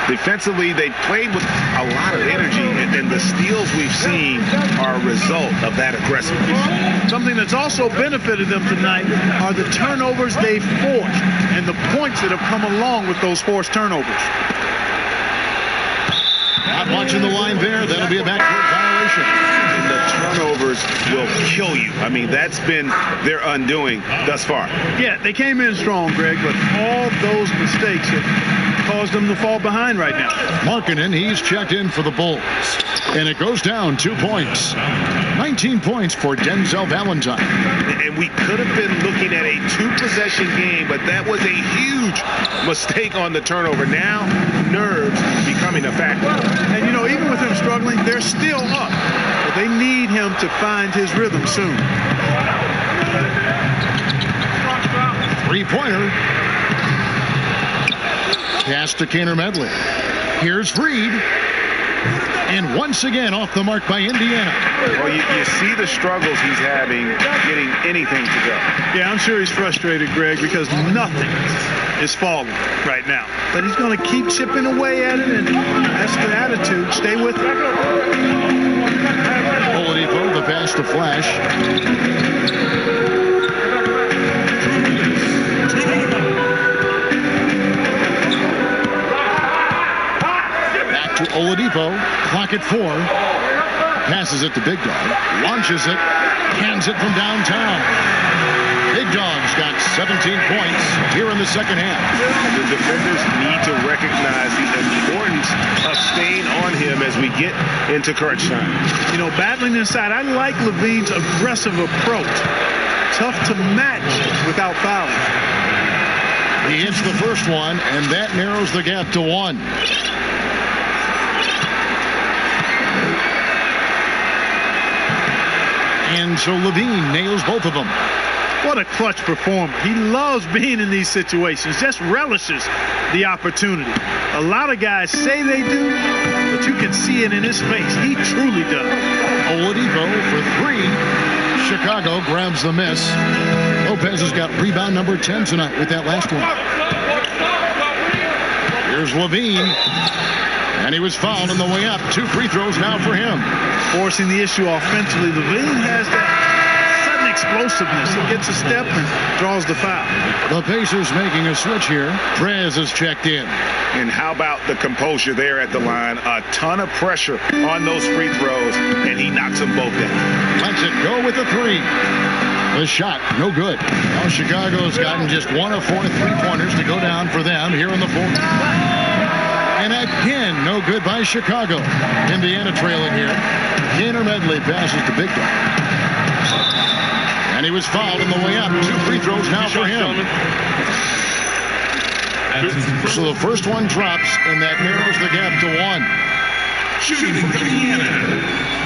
Defensively, they played with a lot of energy, and the steals we've seen are a result of that aggressiveness. Something that's also benefited them tonight are the turnovers they've forced and the points that have come along with those forced turnovers. Not watching the line there. That'll be a backcourt violation. And the turnovers will kill you. I mean, that's been their undoing thus far. Yeah, they came in strong, Greg, but all those mistakes have caused them to fall behind right now. Markkanen, he's checked in for the Bulls. And it goes down 2 points. 19 points for Denzel Valentine. And we could have been looking at a 2-possession game, but that was a huge mistake on the turnover. Now, nerves becoming a factor. And, you know, even with him struggling, they're still up. But they need him to find his rhythm soon. 3-pointer. Pass to Kaner Medley. Here's Reed. And once again off the mark by Indiana. Well, you see the struggles he's having getting anything to go. Yeah, I'm sure he's frustrated, Greg, because nothing is falling right now. But he's going to keep chipping away at it, and that's the attitude. Stay with it. Oladipo, the pass to Flash. Back to Oladipo. Clock at 4. Passes it to Big Dog. Launches it. Hands it from downtown. Big Dog's got 17 points here in the second half. The defenders need to recognize the importance of staying on him as we get into crunch time. You know, battling inside, I like Levine's aggressive approach. Tough to match without fouling. He hits the first one, and that narrows the gap to 1. And so Levine nails both of them. What a clutch performer. He loves being in these situations, just relishes the opportunity. A lot of guys say they do, but you can see it in his face. He truly does. Oladipo for 3. Chicago grabs the miss. Lopez has got rebound number 10 tonight with that last one. Here's Levine. And he was fouled on the way up. 2 free throws now for him. Forcing the issue offensively. Levine has that sudden explosiveness. He gets a step and draws the foul. The Pacers making a switch here. Prez has checked in. And how about the composure there at the line? A ton of pressure on those free throws, and he knocks them both down. Lets it go with the 3. The shot, no good. Now Chicago's gotten just 1 of 4 3-pointers to go down for them here in the fourth. And again, no good by Chicago. Indiana trailing here. Gainer Medley passes to Big Dog. And he was fouled on the way up. 2 free throws now for him. So the first one drops, and that narrows the gap to 1. Shooting for Indiana.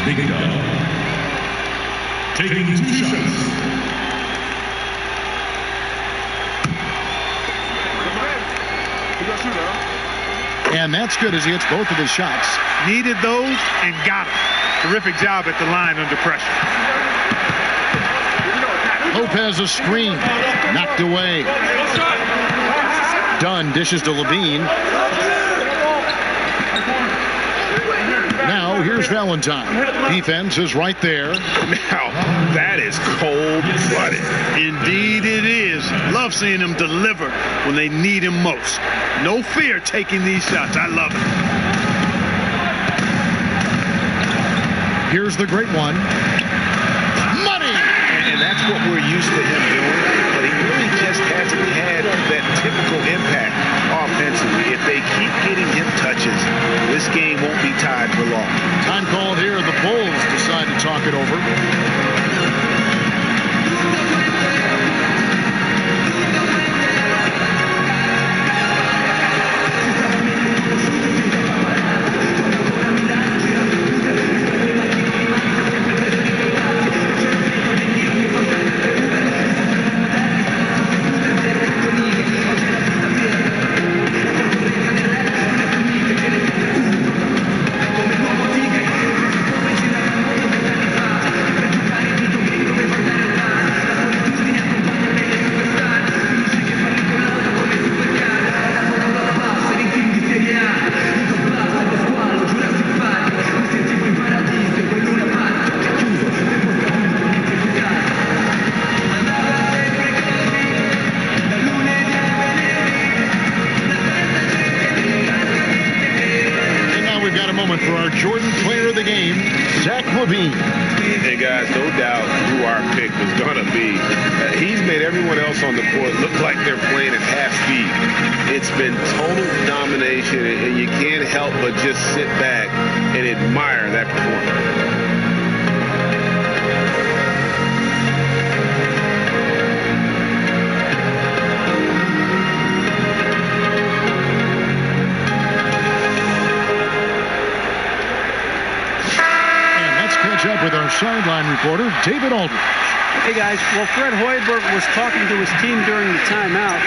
Big Dog. Taking 2 shots. And that's good as he hits both of his shots. Needed those and got them. Terrific job at the line under pressure. Lopez a screen. Knocked away. Dunn dishes to Levine. Now here's Valentine. Defense is right there. Now, that is cold-blooded. Indeed it is. Love seeing him deliver when they need him most. No fear taking these shots. I love it. Here's the great one. Money! And that's what we're used to him doing. But he really just hasn't had that typical impact offensively. If they keep getting him touches, this game won't be tied for long. Time called here. The Bulls decide to talk it over. For our Jordan player of the game, Zach LaVine. Hey guys, no doubt who our pick was going to be. He's made everyone else on the court look like they're playing at half speed. It's been total domination, and you can't help but just sit back and admire that performance. Up with our sideline reporter, David Aldridge. Hey, guys. Well, Fred Hoiberg was talking to his team during the timeout.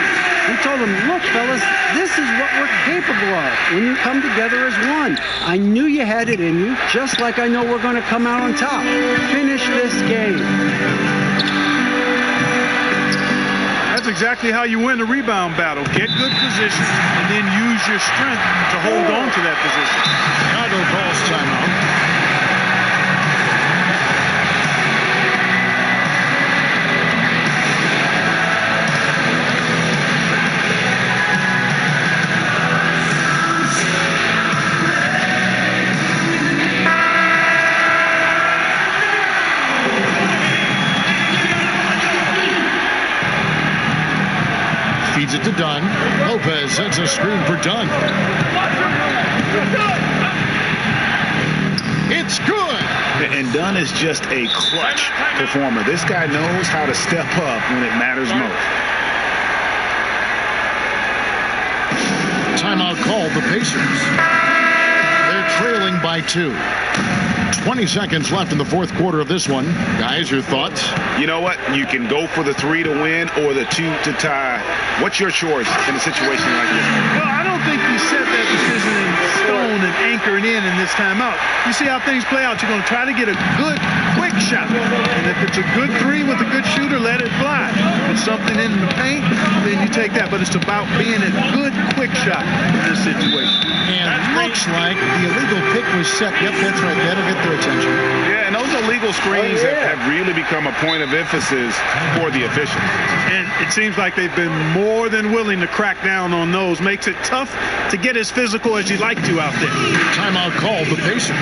He told them, look, fellas, this is what we're capable of when you come together as one. I knew you had it in you, just like I know we're going to come out on top. Finish this game. That's exactly how you win the rebound battle. Get good position and then use your strength to hold on to that position. Chicago calls timeout. Feeds it to Dunn. Lopez sets a screen for Dunn. It's good. And Dunn is just a clutch performer. This guy knows how to step up when it matters most. Timeout called the Pacers. They're trailing by 2. 20 seconds left in the fourth quarter of this one. Guys, your thoughts? You know what? You can go for the 3 to win or the 2 to tie. What's your choice in a situation like this? Well, I don't think you set that decision in stone and anchor it in this timeout. You see how things play out. You're going to try to get a good, quick shot. And if it's a good 3 with a good shooter, let it fly. If it's something in the paint, then you take that. But it's about being a good, quick shot in this situation. And it looks like the illegal pick was set. Yep, that's right. That'll get their attention. Yeah, and those illegal screens have really become a point of emphasis for the officials. And it seems like they've been more than willing to crack down on those. Makes it tough to get as physical as you'd like to out there. Timeout called the Pacers.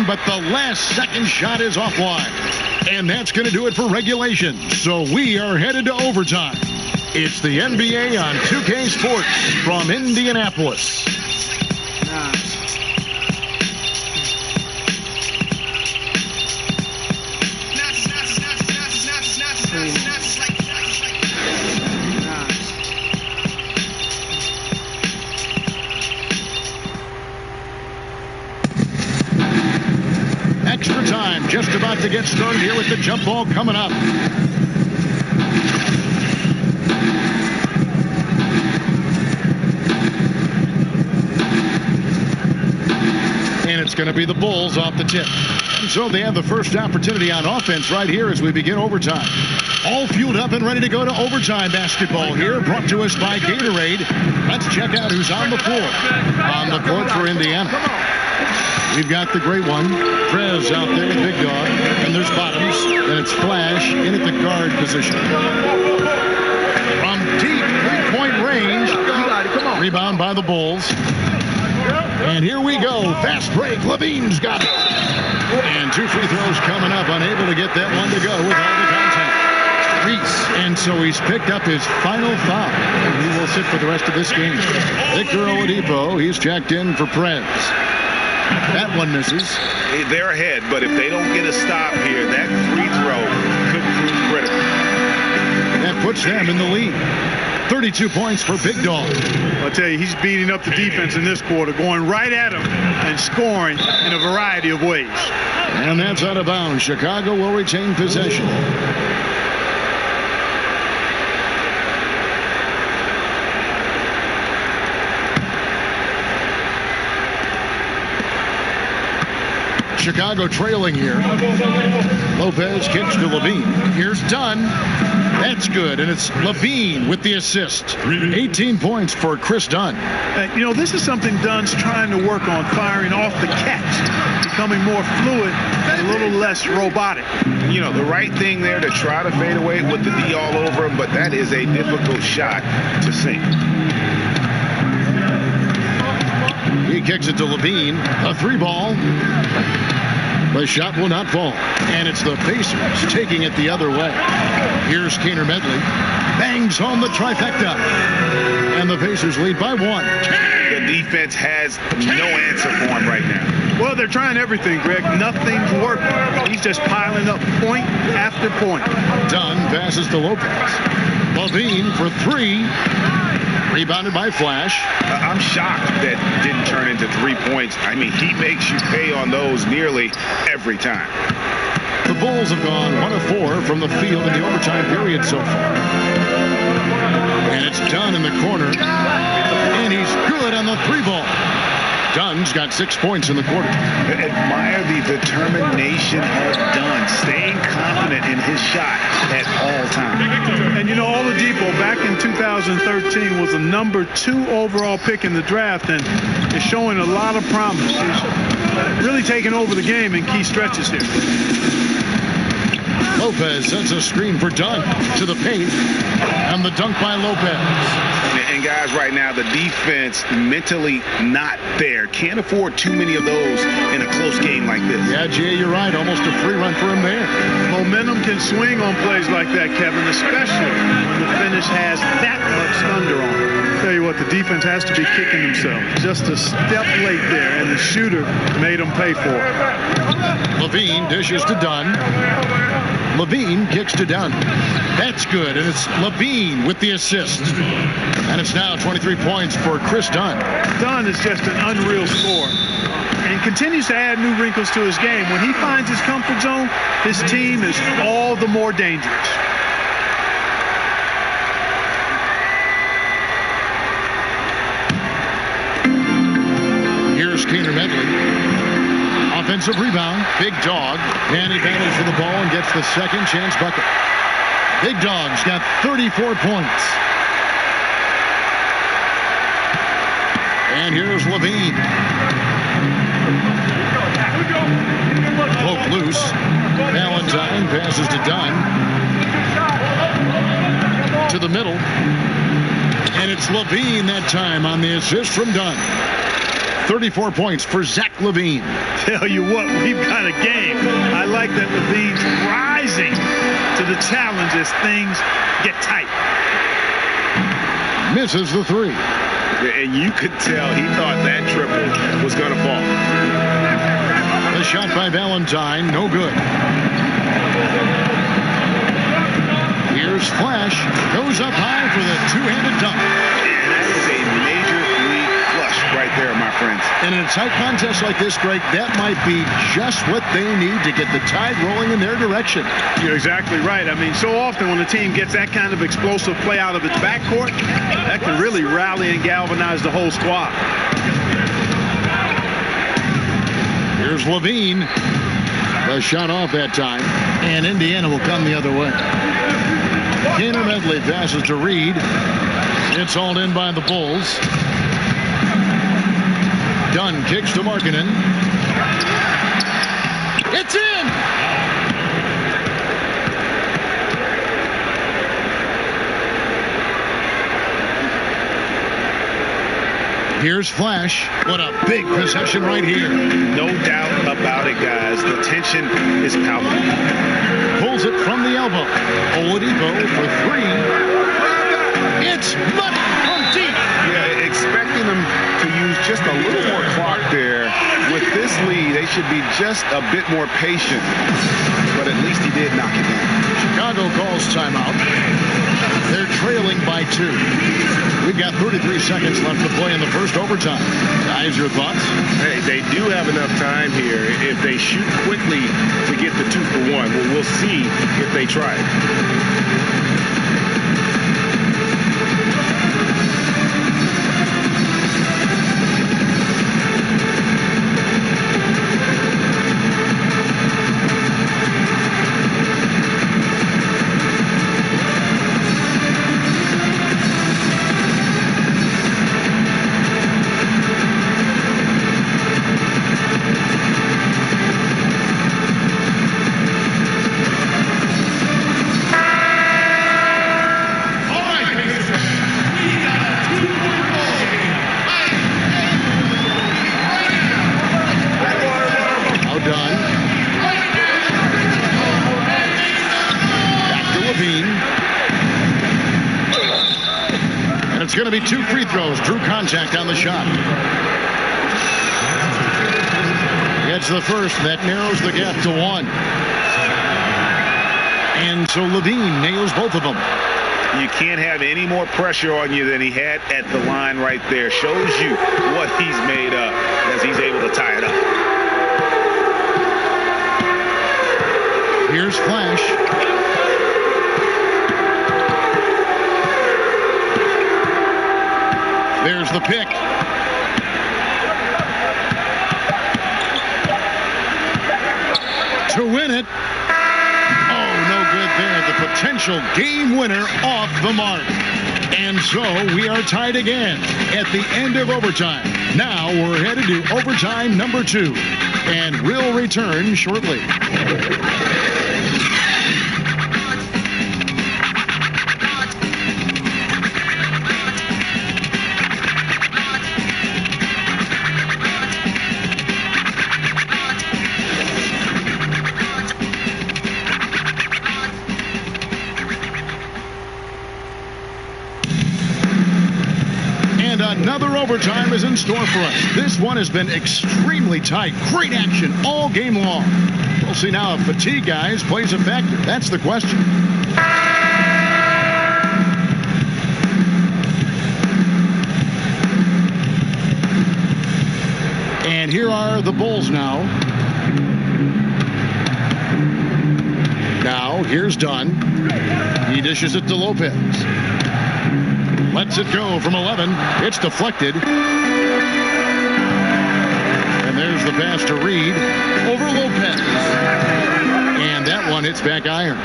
But the last second shot is offline. And that's going to do it for regulation. So we are headed to overtime. It's the NBA on 2K Sports from Indianapolis. Extra time just about to get started here with the jump ball coming up. And it's going to be the Bulls off the tip. So they have the first opportunity on offense right here as we begin overtime. All fueled up and ready to go to overtime basketball here, brought to us by Gatorade. Let's check out who's on the floor. On the court for Indiana. We've got the great one, Prez out there with Big Dog, and there's Bottoms, and it's Flash in at the guard position. From deep three-point range, rebound by the Bulls. And here we go, fast break, Levine's got it. And 2 free throws coming up, unable to get that one to go with all the contact. Reese, and so he's picked up his final foul. And he will sit for the rest of this game. Victor Oladipo, he's checked in for Prez. That one misses. They're ahead, but if they don't get a stop here, that free throw could prove critical. That puts them in the lead. 32 points for Big Dog. I'll tell you, he's beating up the defense in this quarter, going right at him and scoring in a variety of ways. And that's out of bounds. Chicago will retain possession. Chicago trailing here. Lopez kicks to Levine. Here's Dunn. That's good, and it's Levine with the assist. 18 points for Chris Dunn. You know, this is something Dunn's trying to work on, firing off the catch, becoming more fluid, a little less robotic. You know, the right thing there to try to fade away with the D all over him, but that is a difficult shot to sink. He kicks it to Levine. A 3-ball. The shot will not fall. And it's the Pacers taking it the other way. Here's Kaner Medley. Bangs home the trifecta. And the Pacers lead by 1. The defense has no answer for him right now. Well, they're trying everything, Greg. Nothing's working. He's just piling up point after point. Dunn passes to Lopez. Levine for 3. Rebounded by Flash. I'm shocked that didn't turn into 3 points. I mean, he makes you pay on those nearly every time. The Bulls have gone 1 of 4 from the field in the overtime period so far. And it's Dunn in the corner. And he's good on the 3-ball. Dunn's got 6 points in the quarter. Admire the determination of Dunn, staying confident in his shot at all times. And you know, Oladipo back in 2013 was a number 2 overall pick in the draft and is showing a lot of promise. He's really taking over the game in key stretches here. Lopez sets a screen for Dunn to the paint, and the dunk by Lopez. And guys, right now, the defense mentally not there. Can't afford too many of those in a close game like this. Yeah, Jay, you're right. Almost a free run for him there. Momentum can swing on plays like that, Kevin, especially when the finish has that much thunder on it. Tell you what, the defense has to be kicking themselves. Just a step late there, and the shooter made them pay for it. Levine dishes to Dunn. Levine kicks to Dunn. That's good, and it's Levine with the assist. And it's now 23 points for Chris Dunn. Dunn is just an unreal scorer and continues to add new wrinkles to his game. When he finds his comfort zone, his team is all the more dangerous. Here's Kaner Medley. Offensive rebound. Big Dog. And he battles for the ball and gets the second chance bucket. Big Dog's got 34 points. And here's Levine. Poke loose. Valentine passes to Dunn. To the middle. And it's Levine that time on the assist from Dunn. 34 points for Zach Levine. Tell you what, we've got a game. I like that Levine's rising to the challenge as things get tight. Misses the 3. And you could tell he thought that triple was going to fall. The shot by Valentine, no good. Here's Flash, goes up high for the two-handed dunk. And that is a major league flush right there, my friends. And in a tight contest like this, Greg, that might be just what they need to get the tide rolling in their direction. You're exactly right. I mean, so often when a team gets that kind of explosive play out of its backcourt, that can really rally and galvanize the whole squad. Here's Levine. The shot off that time. And Indiana will come the other way. Kaner Medley passes to Reed. It's hauled in by the Bulls. Dunn kicks to Markkanen. It's in! Here's Flash. What a big possession right here. No doubt about it, guys. The tension is palpable. Pulls it from the elbow. Oladipo for 3. It's money from deep. Yeah, expecting them to use just a little more clock there. With this lead, they should be just a bit more patient. But at least he did knock it down. Chicago calls timeout. They're trailing by 2. We've got 33 seconds left to play in the first overtime. Guys, your thoughts? Hey, they do have enough time here if they shoot quickly to get the 2 for 1. Well, we'll see if they try it. made 2 free throws, drew contact on the shot. Gets the first, that narrows the gap to 1. And so Levine nails both of them. You can't have any more pressure on you than he had at the line right there. Shows you what he's made of as he's able to tie it up. Here's Flash. There's the pick. To win it. There, the potential game winner off the mark. And so we are tied again at the end of overtime. Now we're headed to overtime number 2. And we'll return shortly. Another overtime is in store for us. This one has been extremely tight. Great action all game long. We'll see now if fatigue, guys, plays a factor. That's the question. And here are the Bulls now. Now, here's Dunn. He dishes it to Lopez. Lets it go from 11. It's deflected. And there's the pass to Reed over Lopez. And that one hits back iron.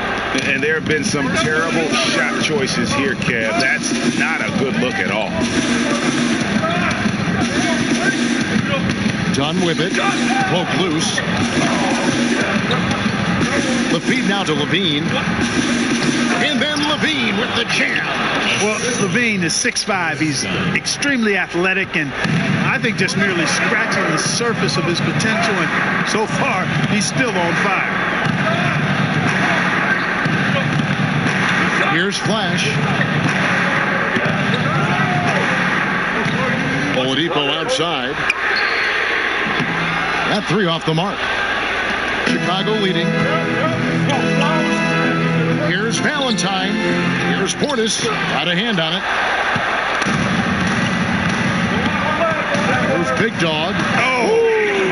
And there have been some terrible shot choices here, Kev. That's not a good look at all. Done with it. Poke loose. The feed now to Levine. And then Levine with the jam. Well, Levine is 6'5". He's extremely athletic and I think just merely scratching the surface of his potential. And so far, he's still on fire. Here's Flash. Oladipo outside. That 3 off the mark. Chicago leading. Here's Valentine. Here's Portis. Got a hand on it. There's Big Dog. Oh,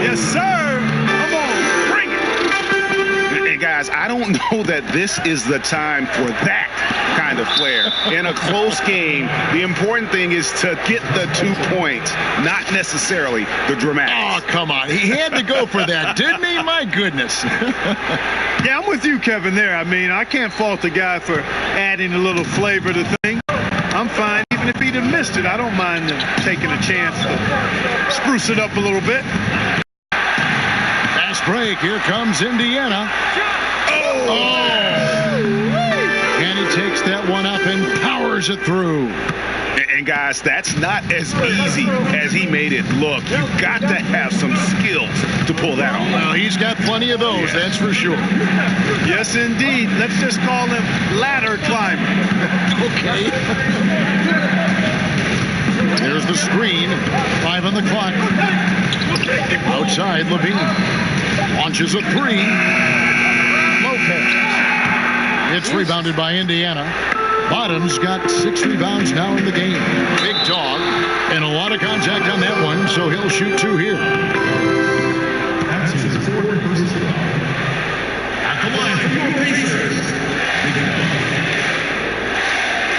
yes, sir. Come on, bring it. And guys, I don't know that this is the time for that kind of flair. In a close game, the important thing is to get the 2 points, not necessarily the dramatics. Oh, come on. He had to go for that, didn't he? My goodness. Yeah, I'm with you, Kevin, there. I mean, I can't fault the guy for adding a little flavor to things. I'm fine. Even if he'd have missed it, I don't mind taking a chance to spruce it up a little bit. Fast break. Here comes Indiana. Oh! And he takes that one up and powers it through. And guys, that's not as easy as he made it look. You've got to have some skills to pull that off. Well, he's got plenty of those, that's for sure. Yes, indeed. Let's just call him ladder climber. Okay. There's the screen. 5 on the clock. Outside, Levine. Launches a 3. Lopez. It's rebounded by Indiana. Bottom's got 6 rebounds now in the game. Big Dog. And a lot of contact on that one, so he'll shoot 2 here. At the line for your Pacers. Big Dog.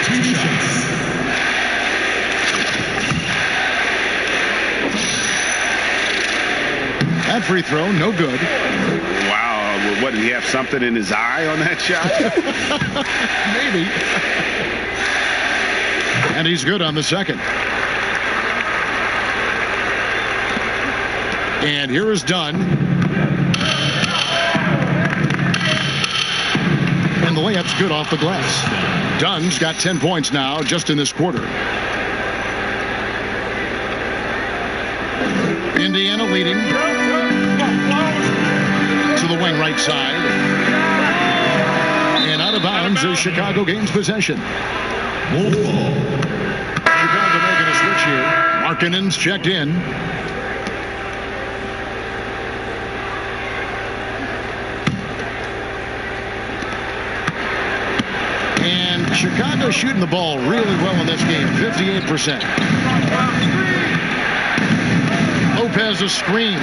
2 shots. That free throw, no good. Wow. What, did he have something in his eye on that shot? Maybe. And he's good on the second. And here is Dunn. And the layup's good off the glass. Dunn's got 10 points now just in this quarter. Indiana leading. To the wing right side. And out of bounds as Chicago gains possession. Chicago here. Markkanen's checked in. And Chicago shooting the ball really well in this game, 58%. Lopez a screen.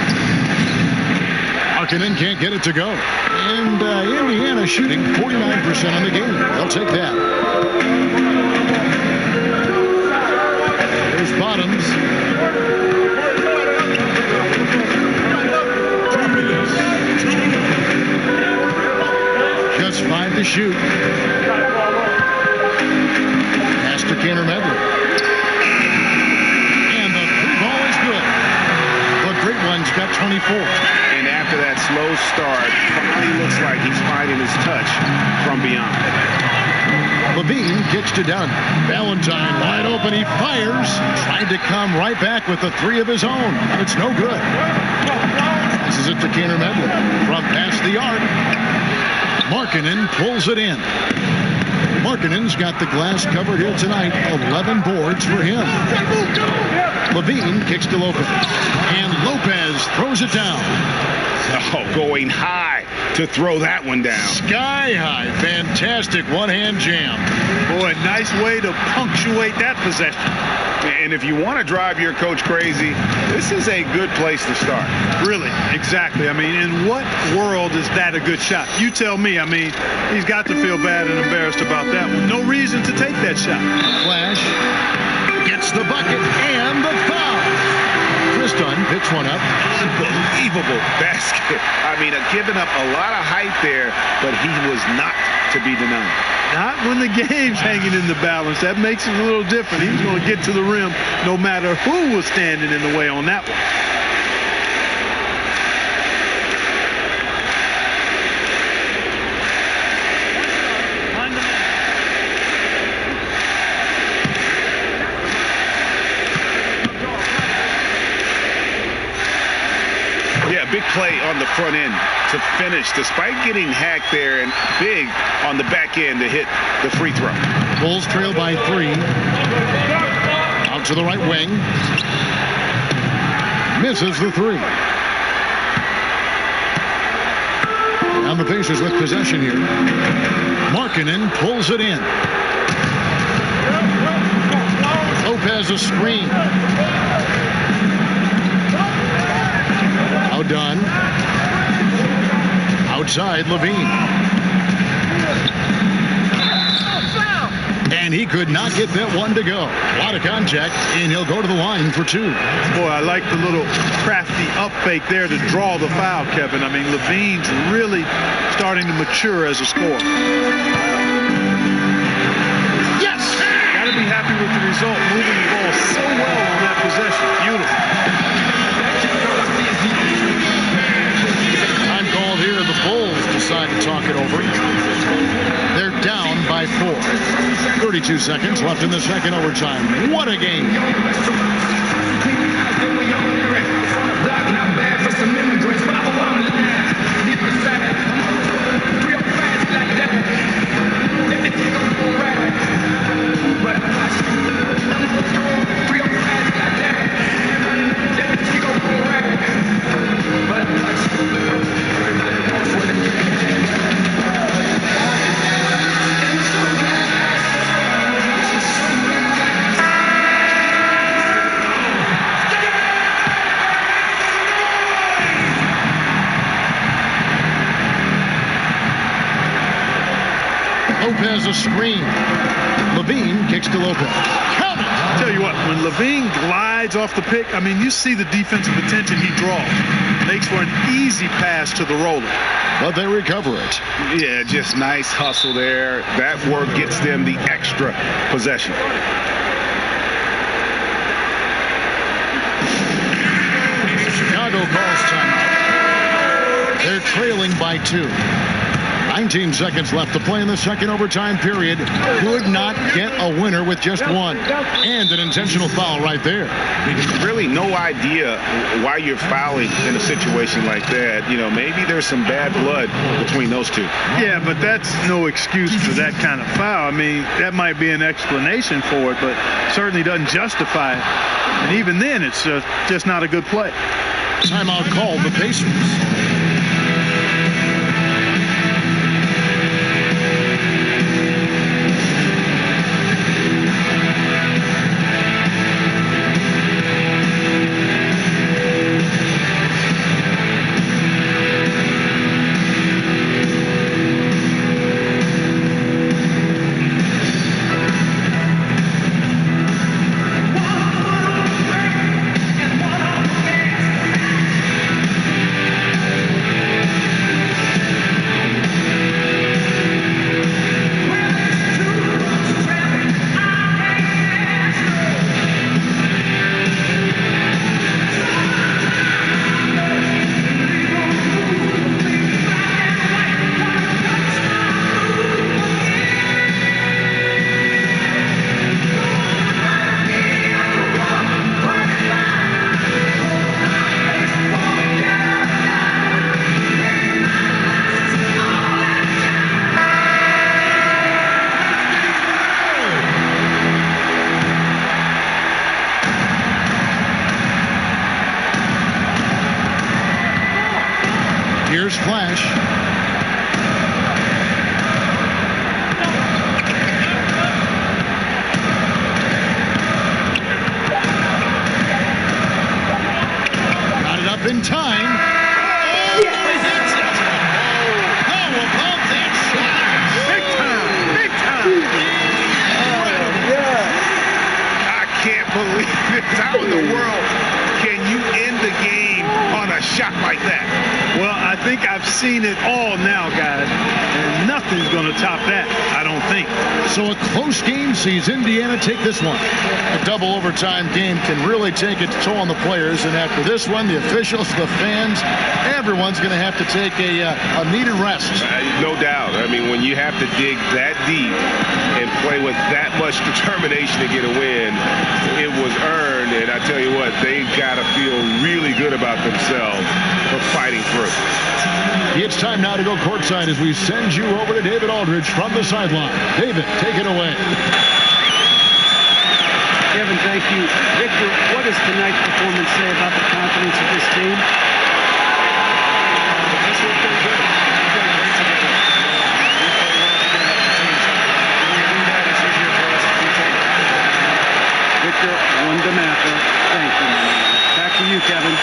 Markkanen can't get it to go. And Indiana shooting 49% on the game. They'll take that. There's Bottoms. Just 5 to shoot. Pass to Kaner Medley. And the 3-ball is good. The great one's got 24. And after that slow start, finally looks like he's finding his touch from beyond. Levine kicks to Dunn. Valentine wide open. He fires. Tried to come right back with a 3 of his own. It's no good. Passes it to Kaner Medley from past the arc. Markkanen pulls it in. Markkanen's got the glass covered here tonight. 11 boards for him. Levine kicks to Lopez. And Lopez throws it down. Oh, going high to throw that one down. Sky high. Fantastic one-hand jam. Boy, nice way to punctuate that possession. And if you want to drive your coach crazy, this is a good place to start. Really, exactly. I mean, in what world is that a good shot? You tell me. I mean, he's got to feel bad and embarrassed about that one. No reason to take that shot. Flash gets the bucket and the foul. Chris Dunn picks one up. Unbelievable basket. I mean, giving up a lot of height there, but he was not to be denied. Not when the game's hanging in the balance. That makes it a little different. He's going to get to the rim no matter who was standing in the way on that one. Big play on the front end to finish, despite getting hacked there, and big on the back end to hit the free throw. Bulls trail by 3. Out to the right wing. Misses the 3. And the Pacers with possession here. Markkanen pulls it in. Lopez a screen. Now Dunn. Outside Levine. And he could not get that one to go. A lot of contact, and he'll go to the line for 2. Boy, I like the little crafty up fake there to draw the foul, Kevin. I mean, Levine's really starting to mature as a scorer. Yes! Got to be happy with the result, moving the ball so well on that possession. Beautiful. Time called here. The Bulls decide to talk it over. They're down by 4. 32 seconds left in the second overtime. What a game. Lopez a screen. Levine kicks to Lopez. Count it! I'll tell you what, when Levine glides off the pick, I mean, you see the defensive attention he draws. Makes for an easy pass to the roller. But they recover it. Yeah, just nice hustle there. That work gets them the extra possession. Chicago calls timeout. They're trailing by 2. 19 seconds left to play in the second overtime period. Could not get a winner with just one. And an intentional foul right there. Really no idea why you're fouling in a situation like that. You know, maybe there's some bad blood between those two. Yeah, but that's no excuse for that kind of foul. I mean, that might be an explanation for it, but certainly doesn't justify it. And even then, it's just not a good play. Timeout called the Pacers. Here's Flash. Got it up in time. Oh, he hits it. How about that shot? Big time. Big time. I can't believe it. How in the world can you end the game on a shot like that? Well, I think I've seen it all now, guys, and nothing's going to top that, I don't think. So a close game sees Indiana take this one. A double overtime game can really take its toll on the players, and after this one, the officials, the fans, everyone's going to have to take a needed rest. No doubt. I mean, when you have to dig that deep and play with that much determination to get a win, it was earned, and I tell you what, they've got to feel really good about themselves for fighting through. It's time now to go courtside as we send you over to David Aldridge from the sideline. David, take it away. Kevin, thank you. Victor, what does tonight's performance say about the confidence of this team? Victor, one to Mather. Thank you, man. Back to you, Kevin.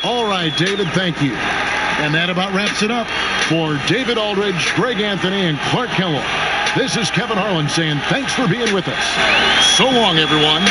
All right, David, thank you. And that about wraps it up. For David Aldridge, Greg Anthony, and Clark Kellogg, this is Kevin Harlan saying thanks for being with us. So long, everyone.